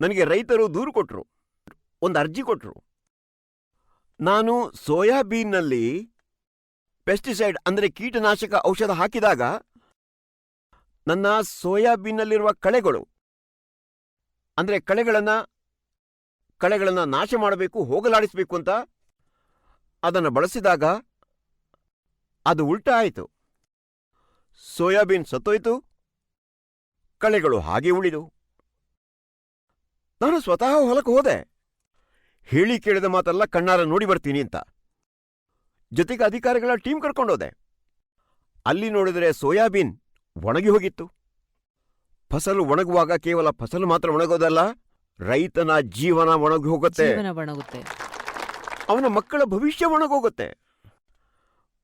ನನಗೆ ರೈತರು ದೂರು ಕೊಟ್ಟರು, ಒಂದು ಅರ್ಜಿ ಕೊಟ್ಟರು. ನಾನು ಸೋಯಾಬೀನ್ನಲ್ಲಿ ಪೆಸ್ಟಿಸೈಡ್ ಅಂದರೆ ಕೀಟನಾಶಕ ಔಷಧ ಹಾಕಿದಾಗ ನನ್ನ ಸೋಯಾಬೀನ್ನಲ್ಲಿರುವ ಕಳೆಗಳು ಅಂದರೆ ಕಳೆಗಳನ್ನು ನಾಶ ಮಾಡಬೇಕು, ಹೋಗಲಾಡಿಸಬೇಕು ಅಂತ ಅದನ್ನು ಬಳಸಿದಾಗ ಅದು ಉಲ್ಟಾ ಆಯಿತು. ಸೋಯಾಬೀನ್ ಸತ್ತೋಯ್ತು, ಕಳೆಗಳು ಹಾಗೆ ಉಳಿದು. ನಾನು ಸ್ವತಃ ಹೊಲಕ್ಕೆ ಹೋದೆ. ಹೇಳಿ ಕೇಳಿದ ಮಾತಲ್ಲ, ಕಣ್ಣಾರ ನೋಡಿ ಬರ್ತೀನಿ ಅಂತ. ಜೊತೆಗೆ ಅಧಿಕಾರಿಗಳ ಟೀಮ್ ಕರ್ಕೊಂಡೋದೆ. ಅಲ್ಲಿ ನೋಡಿದರೆ ಸೋಯಾಬೀನ್ ಒಣಗಿ ಹೋಗಿತ್ತು. ಫಸಲು ಒಣಗುವಾಗ ಕೇವಲ ಫಸಲು ಮಾತ್ರ ಒಣಗೋದಲ್ಲ, ರೈತನ ಜೀವನ ಒಣಗಿ ಹೋಗುತ್ತೆ, ಜೀವನ ಒಣಗುತ್ತೆ, ಅವನ ಮಕ್ಕಳ ಭವಿಷ್ಯ ಒಣಗೋಗುತ್ತೆ.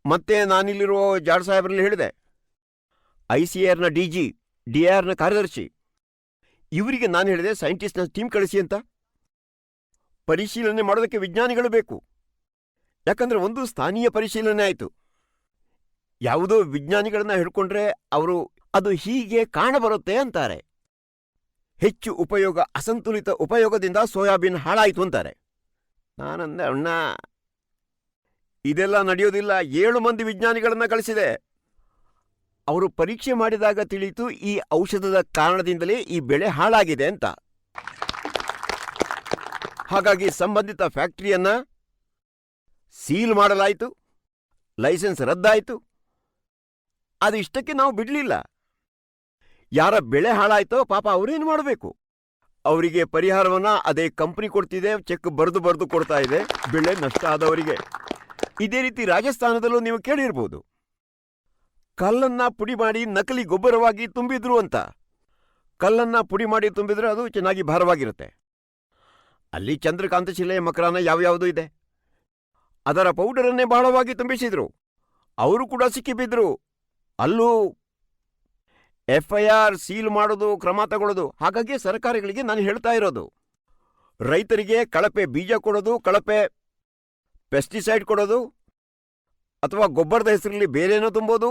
ಮತ್ತೆ ನಾನಿಲ್ಲಿರುವ ಜಾಡ್ ಸಾಹೇಬರಲ್ಲಿ ಹೇಳಿದೆ, ICARನ DG, DIRನ ಕಾರ್ಯದರ್ಶಿ, ಇವರಿಗೆ ನಾನು ಹೇಳಿದೆ ಸೈಂಟಿಸ್ಟ್ನ ಟೀಮ್ ಕಳಿಸಿ ಅಂತ. ಪರಿಶೀಲನೆ ಮಾಡೋದಕ್ಕೆ ವಿಜ್ಞಾನಿಗಳು ಬೇಕು. ಯಾಕಂದ್ರೆ ಒಂದು ಸ್ಥಾನೀಯ ಪರಿಶೀಲನೆ ಆಯಿತು. ಯಾವುದೋ ವಿಜ್ಞಾನಿಗಳನ್ನ ಹಿಡ್ಕೊಂಡ್ರೆ ಅವರು ಅದು ಹೀಗೆ ಕಾಣಬರುತ್ತೆ ಅಂತಾರೆ. ಹೆಚ್ಚು ಉಪಯೋಗ, ಅಸಂತುಲಿತ ಉಪಯೋಗದಿಂದ ಸೋಯಾಬೀನ್ ಹಾಳಾಯಿತು ಅಂತಾರೆ. ನಾನಂದೆ, ಅಣ್ಣ ಇದೆಲ್ಲ ನಡೆಯೋದಿಲ್ಲ. 7 ಮಂದಿ ವಿಜ್ಞಾನಿಗಳನ್ನ ಕಳಿಸಿದೆ. ಅವರು ಪರೀಕ್ಷೆ ಮಾಡಿದಾಗ ತಿಳಿಯಿತು ಈ ಔಷಧದ ಕಾರಣದಿಂದಲೇ ಈ ಬೆಳೆ ಹಾಳಾಗಿದೆ ಅಂತ. ಹಾಗಾಗಿ ಸಂಬಂಧಿತ ಫ್ಯಾಕ್ಟರಿಯನ್ನ ಸೀಲ್ ಮಾಡಲಾಯಿತು, ಲೈಸೆನ್ಸ್ ರದ್ದಾಯಿತು. ಅದು ಇಷ್ಟಕ್ಕೆ ನಾವು ಬಿಡಲಿಲ್ಲ. ಯಾರ ಬೆಳೆ ಹಾಳಾಯ್ತೋ ಪಾಪ ಅವರೇನು ಮಾಡಬೇಕು? ಅವರಿಗೆ ಪರಿಹಾರವನ್ನ ಅದೇ ಕಂಪನಿ ಕೊಡ್ತಿದೆ, ಚೆಕ್ ಬರೆದು ಕೊಡ್ತಾ ಇದೆ, ಬೆಳೆ ನಷ್ಟ ಆದವರಿಗೆ. ಇದೇ ರೀತಿ ರಾಜಸ್ಥಾನದಲ್ಲೂ ನೀವು ಕೇಳಿರ್ಬೋದು, ಕಲ್ಲನ್ನ ಪುಡಿ ಮಾಡಿ ನಕಲಿ ಗೊಬ್ಬರವಾಗಿ ತುಂಬಿದ್ರು ಅಂತ. ಕಲ್ಲನ್ನ ಪುಡಿ ಮಾಡಿ ತುಂಬಿದ್ರೆ ಅದು ಚೆನ್ನಾಗಿ ಭಾರವಾಗಿರುತ್ತೆ. ಅಲ್ಲಿ ಚಂದ್ರಕಾಂತ ಶಿಲೆ, ಮಕರಾನ ಯಾವ್ಯಾವುದೂ ಇದೆ. ಅದರ ಪೌಡರನ್ನೇ ಬಹಳವಾಗಿ ತುಂಬಿಸಿದ್ರು. ಅವರು ಕೂಡ ಸಿಕ್ಕಿಬಿದ್ರು. ಅಲ್ಲೂ FIR ಸೀಲ್ ಮಾಡೋದು, ಕ್ರಮ ತಗೊಳ್ಳೋದು. ಹಾಗಾಗಿ ಸರ್ಕಾರಗಳಿಗೆ ನಾನು ಹೇಳ್ತಾ ಇರೋದು, ರೈತರಿಗೆ ಕಳಪೆ ಬೀಜ ಕೊಡೋದು, ಕಳಪೆ ಪೆಸ್ಟಿಸೈಡ್ ಕೊಡೋದು, ಅಥವಾ ಗೊಬ್ಬರದ ಹೆಸರಲ್ಲಿ ಬೇರೇನೋ ತುಂಬೋದು,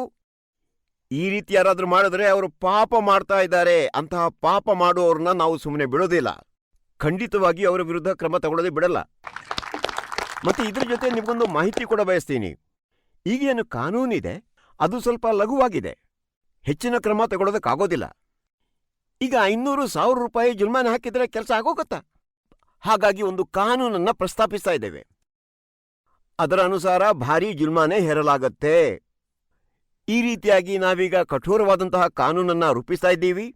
ಈ ರೀತಿ ಯಾರಾದ್ರೂ ಮಾಡಿದ್ರೆ ಅವರು ಪಾಪ ಮಾಡ್ತಾ ಇದ್ದಾರೆ. ಅಂತಹ ಪಾಪ ಮಾಡುವವ್ರನ್ನ ನಾವು ಸುಮ್ಮನೆ ಬಿಡೋದಿಲ್ಲ. ಖಂಡಿತವಾಗಿ ಅವರ ವಿರುದ್ಧ ಕ್ರಮ ತಗೊಳ್ಳೋದೇ ಬಿಡಲ್ಲ. ಮತ್ತೆ ಇದ್ರ ಜೊತೆ ನಿಮಗೊಂದು ಮಾಹಿತಿ ಕೂಡ ಬಯಸ್ತೀನಿ. ಈಗೇನು ಕಾನೂನಿದೆ ಅದು ಸ್ವಲ್ಪ ಲಘುವಾಗಿದೆ, ಹೆಚ್ಚಿನ ಕ್ರಮ ತಗೊಳ್ಳೋದಕ್ಕಾಗೋದಿಲ್ಲ. ಈಗ 500,000 ರೂಪಾಯಿ ಜುಲ್ಮಾನೆ ಹಾಕಿದ್ರೆ ಕೆಲಸ ಆಗೋಗತ್ತಾ? ಹಾಗಾಗಿ ಒಂದು ಕಾನೂನನ್ನ ಪ್ರಸ್ತಾಪಿಸ್ತಾ ಇದ್ದೇವೆ. ಅದರ ಅನುಸಾರ ಭಾರೀ ಜುಲ್ಮಾನೆ ಹೇರಲಾಗತ್ತೆ. ಈ ರೀತಿಯಾಗಿ ನಾವೀಗ ಕಠೋರವಾದಂತಹ ಕಾನೂನನ್ನ ರೂಪಿಸ್ತಾ ಇದ್ದೀವಿ.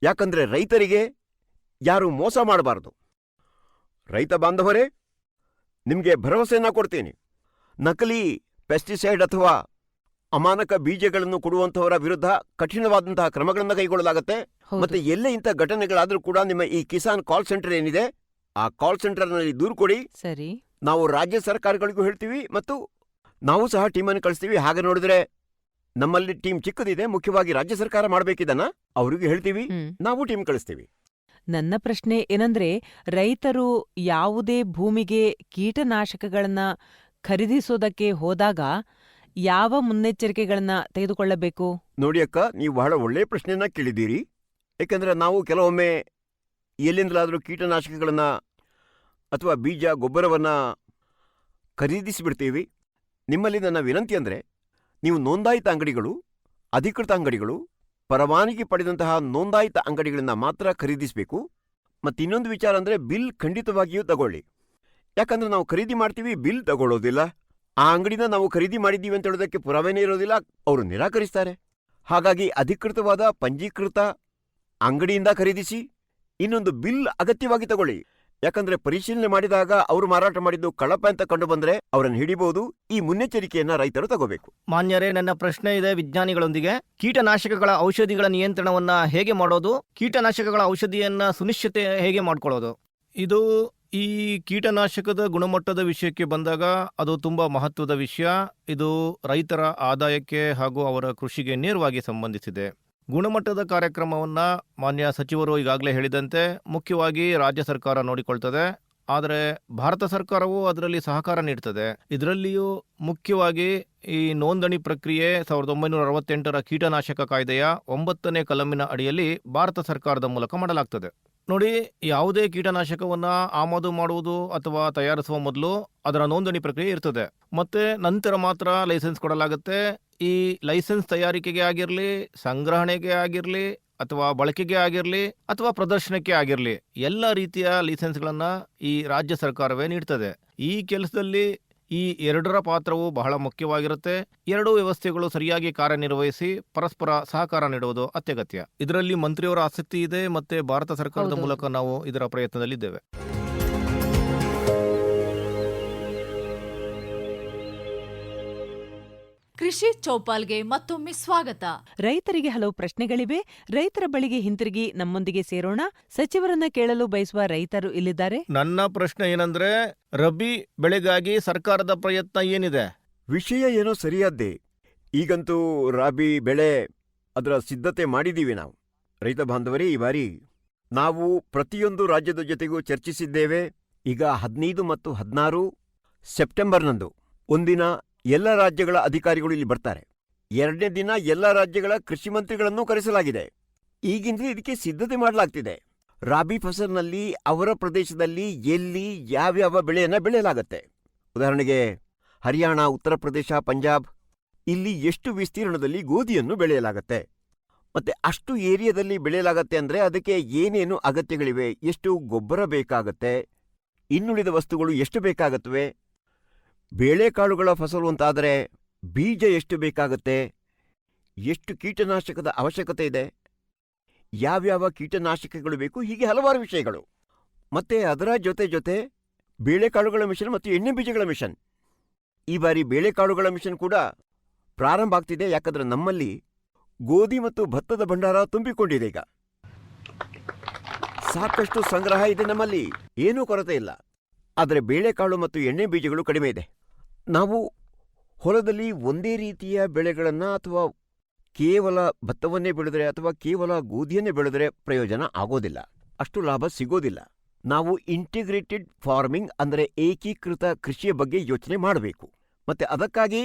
ಯಾಕಂದ್ರೆ ರೈತರಿಗೆ ಯಾರು ಮೋಸ ಮಾಡಬಾರದು. ರೈತ ಬಾಂಧವರೇ, ನಿಮಗೆ ಭರವಸೆಯನ್ನ ಕೊಡ್ತೀನಿ, ನಕಲಿ ಪೆಸ್ಟಿಸೈಡ್ ಅಥವಾ ಅಮಾನಕ ಬೀಜಗಳನ್ನು ಕೊಡುವಂತಹವರ ವಿರುದ್ಧ ಕಠಿಣವಾದಂತಹ ಕ್ರಮಗಳನ್ನು ಕೈಗೊಳ್ಳಲಾಗುತ್ತೆ. ಮತ್ತೆ ಎಲ್ಲೇ ಇಂಥ ಘಟನೆಗಳಾದ್ರೂ ಕೂಡ ನಿಮ್ಮ ಈ ಕಿಸಾನ್ ಕಾಲ್ ಸೆಂಟರ್ ಏನಿದೆ, ಆ ಕಾಲ್ ಸೆಂಟರ್ನಲ್ಲಿ ದೂರು ಕೊಡಿ. ಸರಿ, ನಾವು ರಾಜ್ಯ ಸರ್ಕಾರಗಳಿಗೂ ಹೇಳ್ತೀವಿ ಮತ್ತು ನಾವು ಸಹ ಟೀಮನ್ನು ಕಳಿಸ್ತೀವಿ. ಹಾಗೆ ನೋಡಿದ್ರೆ ನಮ್ಮಲ್ಲಿ ಟೀಮ್ ಚಿಕ್ಕದಿದೆ, ಮುಖ್ಯವಾಗಿ ರಾಜ್ಯ ಸರ್ಕಾರ ಮಾಡಬೇಕಿದನ್ನ ಅವರಿಗೆ ಹೇಳ್ತೀವಿ, ನಾವು ಟೀಮ್ ಕಳಿಸ್ತೀವಿ. ನನ್ನ ಪ್ರಶ್ನೆ ಏನಂದ್ರೆ, ರೈತರು ಯಾವುದೇ ಭೂಮಿಗೆ ಕೀಟನಾಶಕಗಳನ್ನ ಖರೀದಿಸೋದಕ್ಕೆ ಹೋದಾಗ ಯಾವ ಮುನ್ನೆಚ್ಚರಿಕೆಗಳನ್ನ ತೆಗೆದುಕೊಳ್ಳಬೇಕು? ನೋಡಿ ಅಕ್ಕ, ನೀವು ಬಹಳ ಒಳ್ಳೆಯ ಪ್ರಶ್ನೆಯನ್ನ ಕೇಳಿದ್ದೀರಿ. ಯಾಕಂದ್ರೆ ನಾವು ಕೆಲವೊಮ್ಮೆ ಎಲ್ಲಿಂದಲಾದರೂ ಕೀಟನಾಶಕಗಳನ್ನ ಅಥವಾ ಬೀಜ ಗೊಬ್ಬರವನ್ನ ಖರೀದಿಸಿಬಿಡ್ತೀವಿ. ನಿಮ್ಮಲ್ಲಿ ನನ್ನ ವಿನಂತಿ ಅಂದ್ರೆ, ನೀವು ನೋಂದಾಯಿತ ಅಂಗಡಿಗಳು, ಅಧಿಕೃತ ಅಂಗಡಿಗಳು, ಪರವಾನಗಿ ಪಡೆದಂತಹ ನೋಂದಾಯಿತ ಅಂಗಡಿಗಳನ್ನ ಮಾತ್ರ ಖರೀದಿಸಬೇಕು. ಮತ್ತು ಇನ್ನೊಂದು ವಿಚಾರ ಅಂದ್ರೆ, ಬಿಲ್ ಖಂಡಿತವಾಗಿಯೂ ತಗೊಳ್ಳಿ. ಯಾಕಂದ್ರೆ ನಾವು ಖರೀದಿ ಮಾಡ್ತೀವಿ, ಬಿಲ್ ತಗೊಳ್ಳೋದಿಲ್ಲ. ಆ ಅಂಗಡಿನ ನಾವು ಖರೀದಿ ಮಾಡಿದ್ದೀವಿ ಅಂತ ಹೇಳೋದಕ್ಕೆ ಪುರಾವೆನೇ ಇರೋದಿಲ್ಲ, ಅವರು ನಿರಾಕರಿಸ್ತಾರೆ. ಹಾಗಾಗಿ ಅಧಿಕೃತವಾದ ಪಂಜೀಕೃತ ಅಂಗಡಿಯಿಂದ ಖರೀದಿಸಿ. ಇನ್ನೊಂದು ಬಿಲ್ ಅಗತ್ಯವಾಗಿ ತಗೊಳ್ಳಿ. ಯಾಕಂದ್ರೆ ಪರಿಶೀಲನೆ ಮಾಡಿದಾಗ ಅವರು ಮಾರಾಟ ಮಾಡಿದ್ದು ಕಳಪ ಅಂತ ಕಂಡು ಬಂದ್ರೆ ಅವರನ್ನು ಹಿಡಿಬಹುದು. ಈ ಮುನ್ನೆಚ್ಚರಿಕೆಯನ್ನ ರೈತರು ತಗೋಬೇಕು. ಮಾನ್ಯರೇ, ನನ್ನ ಪ್ರಶ್ನೆ ಇದೆ ವಿಜ್ಞಾನಿಗಳೊಂದಿಗೆ. ಕೀಟನಾಶಕಗಳ ಔಷಧಿಗಳ ನಿಯಂತ್ರಣವನ್ನ ಹೇಗೆ ಮಾಡೋದು? ಕೀಟನಾಶಕಗಳ ಔಷಧಿಯನ್ನ ಸುನಿಶ್ಚಿತೆ ಹೇಗೆ ಮಾಡ್ಕೊಳ್ಳೋದು? ಇದು ಈ ಕೀಟನಾಶಕದ ಗುಣಮಟ್ಟದ ವಿಷಯಕ್ಕೆ ಬಂದಾಗ ಅದು ತುಂಬಾ ಮಹತ್ವದ ವಿಷಯ. ಇದು ರೈತರ ಆದಾಯಕ್ಕೆ ಹಾಗೂ ಅವರ ಕೃಷಿಗೆ ನೇರವಾಗಿ ಸಂಬಂಧಿಸಿದೆ. ಗುಣಮಟ್ಟದ ಕಾರ್ಯಕ್ರಮವನ್ನ ಮಾನ್ಯ ಸಚಿವರು ಈಗಾಗಲೇ ಹೇಳಿದಂತೆ ಮುಖ್ಯವಾಗಿ ರಾಜ್ಯ ಸರ್ಕಾರ ನೋಡಿಕೊಳ್ತದೆ. ಆದರೆ ಭಾರತ ಸರ್ಕಾರವು ಅದರಲ್ಲಿ ಸಹಕಾರ ನೀಡ್ತದೆ. ಇದರಲ್ಲಿಯೂ ಮುಖ್ಯವಾಗಿ ಈ ನೋಂದಣಿ ಪ್ರಕ್ರಿಯೆ 1968ರ ಕೀಟನಾಶಕ ಕಾಯ್ದೆಯ 9ನೇ ಕಲಮಿನ ಅಡಿಯಲ್ಲಿ ಭಾರತ ಸರ್ಕಾರದ ಮೂಲಕ ಮಾಡಲಾಗ್ತದೆ. ನೋಡಿ, ಯಾವುದೇ ಕೀಟನಾಶಕವನ್ನ ಆಮದು ಮಾಡುವುದು ಅಥವಾ ತಯಾರಿಸುವ ಮೊದಲು ಅದರ ನೋಂದಣಿ ಪ್ರಕ್ರಿಯೆ ಇರ್ತದೆ. ಮತ್ತೆ ನಂತರ ಮಾತ್ರ ಲೈಸೆನ್ಸ್ ಕೊಡಲಾಗುತ್ತೆ. ಈ ಲೈಸೆನ್ಸ್ ತಯಾರಿಕೆಗೆ ಆಗಿರಲಿ, ಸಂಗ್ರಹಣೆಗೆ ಆಗಿರಲಿ, ಅಥವಾ ಬಳಕೆಗೆ ಆಗಿರಲಿ, ಅಥವಾ ಪ್ರದರ್ಶನಕ್ಕೆ ಆಗಿರಲಿ, ಎಲ್ಲ ರೀತಿಯ ಲೈಸೆನ್ಸ್ಗಳನ್ನ ಈ ರಾಜ್ಯ ಸರ್ಕಾರವೇ ನೀಡ್ತದೆ. ಈ ಕೆಲಸದಲ್ಲಿ ಈ ಎರಡರ ಪಾತ್ರವು ಬಹಳ ಮುಖ್ಯವಾಗಿರುತ್ತೆ. ಎರಡೂ ವ್ಯವಸ್ಥೆಗಳು ಸರಿಯಾಗಿ ಕಾರ್ಯನಿರ್ವಹಿಸಿ ಪರಸ್ಪರ ಸಹಕಾರ ನೀಡುವುದು ಅತ್ಯಗತ್ಯ. ಇದರಲ್ಲಿ ಮಂತ್ರಿಯವರ ಆಸಕ್ತಿ ಇದೆ, ಮತ್ತೆ ಭಾರತ ಸರ್ಕಾರದ ಹೌದು. ಮೂಲಕ ನಾವು ಇದರ ಪ್ರಯತ್ನದಲ್ಲಿದ್ದೇವೆ. ಕೃಷಿ ಚೌಪಾಲ್ಗೆ ಮತ್ತೊಮ್ಮೆ ಸ್ವಾಗತ. ರೈತರಿಗೆ ಹಲವು ಪ್ರಶ್ನೆಗಳಿವೆ. ರೈತರ ಬಳಿಗೆ ಹಿಂತಿರುಗಿ ನಮ್ಮೊಂದಿಗೆ ಸೇರೋಣ. ಸಚಿವರನ್ನ ಕೇಳಲು ಬಯಸುವ ರೈತರು ಇಲ್ಲಿದ್ದಾರೆ. ನನ್ನ ಪ್ರಶ್ನೆ ಏನಂದ್ರೆ, ರಬಿ ಬೆಳೆಗಾಗಿ ಸರ್ಕಾರದ ಪ್ರಯತ್ನ ಏನಿದೆ? ವಿಷಯ ಏನೋ ಸರಿಯಾದ್ದೇ. ಈಗಂತೂ ರಾಬಿ ಬೆಳೆ ಅದರ ಸಿದ್ಧತೆ ಮಾಡಿದ್ದೀವಿ ನಾವು. ರೈತ ಬಾಂಧವರೇ, ಈ ಬಾರಿ ನಾವು ಪ್ರತಿಯೊಂದು ರಾಜ್ಯದ ಜೊತೆಗೂ ಚರ್ಚಿಸಿದ್ದೇವೆ. ಈಗ 15 ಮತ್ತು 16 ಸೆಪ್ಟೆಂಬರ್ನಂದು ಒಂದಿನ ಎಲ್ಲ ರಾಜ್ಯಗಳ ಅಧಿಕಾರಿಗಳು ಇಲ್ಲಿ ಬರ್ತಾರೆ. 2ನೇ ದಿನ ಎಲ್ಲ ರಾಜ್ಯಗಳ ಕೃಷಿ ಮಂತ್ರಿಗಳನ್ನೂ ಕರೆಸಲಾಗಿದೆ. ಈಗಿಂದಲೇ ಇದಕ್ಕೆ ಸಿದ್ಧತೆ ಮಾಡಲಾಗ್ತಿದೆ. ರಾಬಿ ಫಸಲ್ನಲ್ಲಿ ಅವರ ಪ್ರದೇಶದಲ್ಲಿ ಎಲ್ಲಿ ಯಾವ್ಯಾವ ಬೆಳೆಯನ್ನ ಬೆಳೆಯಲಾಗತ್ತೆ. ಉದಾಹರಣೆಗೆ ಹರಿಯಾಣ, ಉತ್ತರ ಪ್ರದೇಶ, ಪಂಜಾಬ್, ಇಲ್ಲಿ ಎಷ್ಟು ವಿಸ್ತೀರ್ಣದಲ್ಲಿ ಗೋಧಿಯನ್ನು ಬೆಳೆಯಲಾಗತ್ತೆ, ಮತ್ತೆ ಅಷ್ಟು ಏರಿಯಾದಲ್ಲಿ ಬೆಳೆಯಲಾಗತ್ತೆ ಅಂದ್ರೆ ಅದಕ್ಕೆ ಏನೇನು ಅಗತ್ಯಗಳಿವೆ, ಎಷ್ಟು ಗೊಬ್ಬರ ಬೇಕಾಗತ್ತೆ, ಇನ್ನುಳಿದ ವಸ್ತುಗಳು ಎಷ್ಟು ಬೇಕಾಗತ್ವೆ, ಬೇಳೆಕಾಳುಗಳ ಫಸಲು ಅಂತಾದರೆ ಬೀಜ ಎಷ್ಟು ಬೇಕಾಗತ್ತೆ, ಎಷ್ಟು ಕೀಟನಾಶಕದ ಅವಶ್ಯಕತೆ ಇದೆ, ಯಾವ್ಯಾವ ಕೀಟನಾಶಕಗಳು ಬೇಕು, ಹೀಗೆ ಹಲವಾರು ವಿಷಯಗಳು. ಮತ್ತೆ ಅದರ ಜೊತೆ ಬೇಳೆಕಾಳುಗಳ ಮಿಷನ್ ಮತ್ತು ಎಣ್ಣೆ ಬೀಜಗಳ ಮಿಷನ್. ಈ ಬಾರಿ ಬೇಳೆಕಾಳುಗಳ ಮಿಷನ್ ಕೂಡ ಪ್ರಾರಂಭ ಆಗ್ತಿದೆ. ಯಾಕಂದ್ರೆ ನಮ್ಮಲ್ಲಿ ಗೋಧಿ ಮತ್ತು ಭತ್ತದ ಭಂಡಾರ ತುಂಬಿಕೊಂಡಿದೆ. ಈಗ ಸಾಕಷ್ಟು ಸಂಗ್ರಹ ಇದೆ ನಮ್ಮಲ್ಲಿ, ಏನೂ ಕೊರತೆ ಇಲ್ಲ. ಆದರೆ ಬೇಳೆಕಾಳು ಮತ್ತು ಎಣ್ಣೆ ಬೀಜಗಳು ಕಡಿಮೆ ಇದೆ. ನಾವು ಹೊಲದಲ್ಲಿ ಒಂದೇ ರೀತಿಯ ಬೆಳೆಗಳನ್ನ ಅಥವಾ ಕೇವಲ ಭತ್ತವನ್ನೇ ಬೆಳೆದರೆ ಅಥವಾ ಕೇವಲ ಗೋಧಿಯನ್ನೇ ಬೆಳೆದರೆ ಪ್ರಯೋಜನ ಆಗೋದಿಲ್ಲ, ಅಷ್ಟು ಲಾಭ ಸಿಗೋದಿಲ್ಲ. ನಾವು ಇಂಟಿಗ್ರೇಟೆಡ್ ಫಾರ್ಮಿಂಗ್ ಅಂದರೆ ಏಕೀಕೃತ ಕೃಷಿಯ ಬಗ್ಗೆ ಯೋಚನೆ ಮಾಡಬೇಕು. ಮತ್ತೆ ಅದಕ್ಕಾಗಿ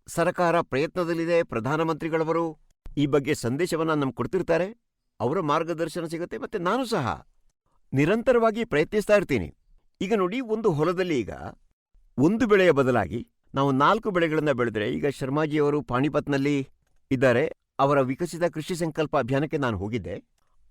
ಸರ್ಕಾರ ಪ್ರಯತ್ನದಲ್ಲಿದೆ. ಪ್ರಧಾನಮಂತ್ರಿಗಳವರು ಈ ಬಗ್ಗೆ ಸಂದೇಶವನ್ನ ನಮ್ಗೆ ಕೊಡ್ತಿರ್ತಾರೆ. ಅವರ ಮಾರ್ಗದರ್ಶನ ಸಿಗುತ್ತೆ. ಮತ್ತೆ ನಾನು ಸಹ ನಿರಂತರವಾಗಿ ಪ್ರಯತ್ನಿಸ್ತಾ ಇರ್ತೀನಿ. ಈಗ ನೋಡಿ, ಒಂದು ಹೊಲದಲ್ಲಿ ಈಗ ಒಂದು ಬೆಳೆಯ ಬದಲಾಗಿ ನಾವು 4 ಬೆಳೆಗಳನ್ನ ಬೆಳೆದ್ರೆ, ಈಗ ಶರ್ಮಾಜಿಯವರು ಪಾಣಿಪತ್ನಲ್ಲಿ ಇದ್ದಾರೆ. ಅವರ ವಿಕಸಿತ ಕೃಷಿ ಸಂಕಲ್ಪ ಅಭಿಯಾನಕ್ಕೆ ನಾನು ಹೋಗಿದ್ದೆ.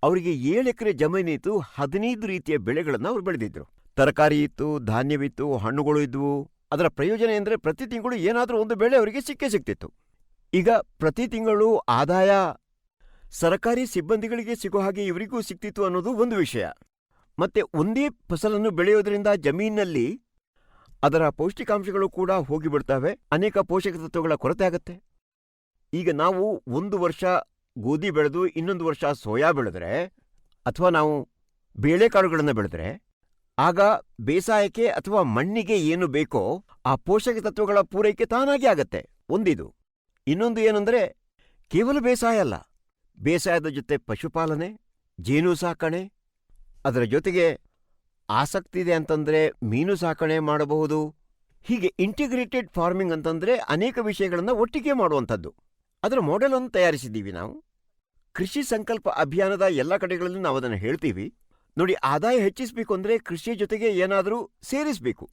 ಅವರಿಗೆ 7 ಎಕರೆ ಜಮೀನಿತ್ತು. 15 ರೀತಿಯ ಬೆಳೆಗಳನ್ನ ಅವ್ರು ಬೆಳೆದಿದ್ರು. ತರಕಾರಿ ಇತ್ತು, ಧಾನ್ಯವಿತ್ತು, ಹಣ್ಣುಗಳು ಇದ್ವು. ಅದರ ಪ್ರಯೋಜನ ಎಂದರೆ ಪ್ರತಿ ತಿಂಗಳು ಏನಾದರೂ ಒಂದು ಬೆಳೆ ಅವರಿಗೆ ಸಿಕ್ಕೇ ಸಿಕ್ತಿತ್ತು. ಈಗ ಪ್ರತಿ ತಿಂಗಳು ಆದಾಯ ಸರ್ಕಾರಿ ಸಿಬ್ಬಂದಿಗಳಿಗೆ ಸಿಗೋ ಹಾಗೆ ಇವರಿಗೂ ಸಿಕ್ತಿತ್ತು ಅನ್ನೋದು ಒಂದು ವಿಷಯ. ಮತ್ತೆ ಒಂದೇ ಫಸಲನ್ನು ಬೆಳೆಯೋದ್ರಿಂದ ಜಮೀನಿನಲ್ಲಿ ಅದರ ಪೌಷ್ಟಿಕಾಂಶಗಳು ಕೂಡ ಹೋಗಿಬಿಡ್ತವೆ. ಅನೇಕ ಪೋಷಕ ತತ್ವಗಳ ಕೊರತೆ ಆಗತ್ತೆ. ಈಗ ನಾವು ಒಂದು ವರ್ಷ ಗೋಧಿ ಬೆಳೆದು ಇನ್ನೊಂದು ವರ್ಷ ಸೋಯಾ ಬೆಳೆದ್ರೆ, ಅಥವಾ ನಾವು ಬೇಳೆಕಾಳುಗಳನ್ನು ಬೆಳೆದ್ರೆ, ಆಗ ಬೇಸಾಯಕ್ಕೆ ಅಥವಾ ಮಣ್ಣಿಗೆ ಏನು ಬೇಕೋ ಆ ಪೋಷಕ ತತ್ವಗಳ ಪೂರೈಕೆ ತಾನಾಗಿ ಆಗತ್ತೆ. ಒಂದಿದು. ಇನ್ನೊಂದು ಏನಂದ್ರೆ, ಕೇವಲ ಬೇಸಾಯ ಅಲ್ಲ, ಬೇಸಾಯದ ಜೊತೆ ಪಶುಪಾಲನೆ, ಜೇನು ಸಾಕಣೆ, ಅದರ ಜೊತೆಗೆ ಆಸಕ್ತಿ ಇದೆ ಅಂತಂದ್ರೆ ಮೀನು ಸಾಕಣೆ ಮಾಡಬಹುದು. ಹೀಗೆ ಇಂಟಿಗ್ರೇಟೆಡ್ ಫಾರ್ಮಿಂಗ್ ಅಂತಂದ್ರೆ ಅನೇಕ ವಿಷಯಗಳನ್ನು ಒಟ್ಟಿಗೆ ಮಾಡುವಂಥದ್ದು. ಅದರ ಮಾಡೆಲ್ ಅನ್ನು ತಯಾರಿಸಿದ್ದೀವಿ ನಾವು. ಕೃಷಿ ಸಂಕಲ್ಪ ಅಭಿಯಾನದ ಎಲ್ಲ ಕಡೆಗಳಲ್ಲಿ ನಾವು ಅದನ್ನು ಹೇಳ್ತೀವಿ. ನೋಡಿ, ಆದಾಯ ಹೆಚ್ಚಿಸಬೇಕು ಅಂದ್ರೆ ಕೃಷಿಯ ಜೊತೆಗೆ ಏನಾದರೂ ಸೇರಿಸಬೇಕು.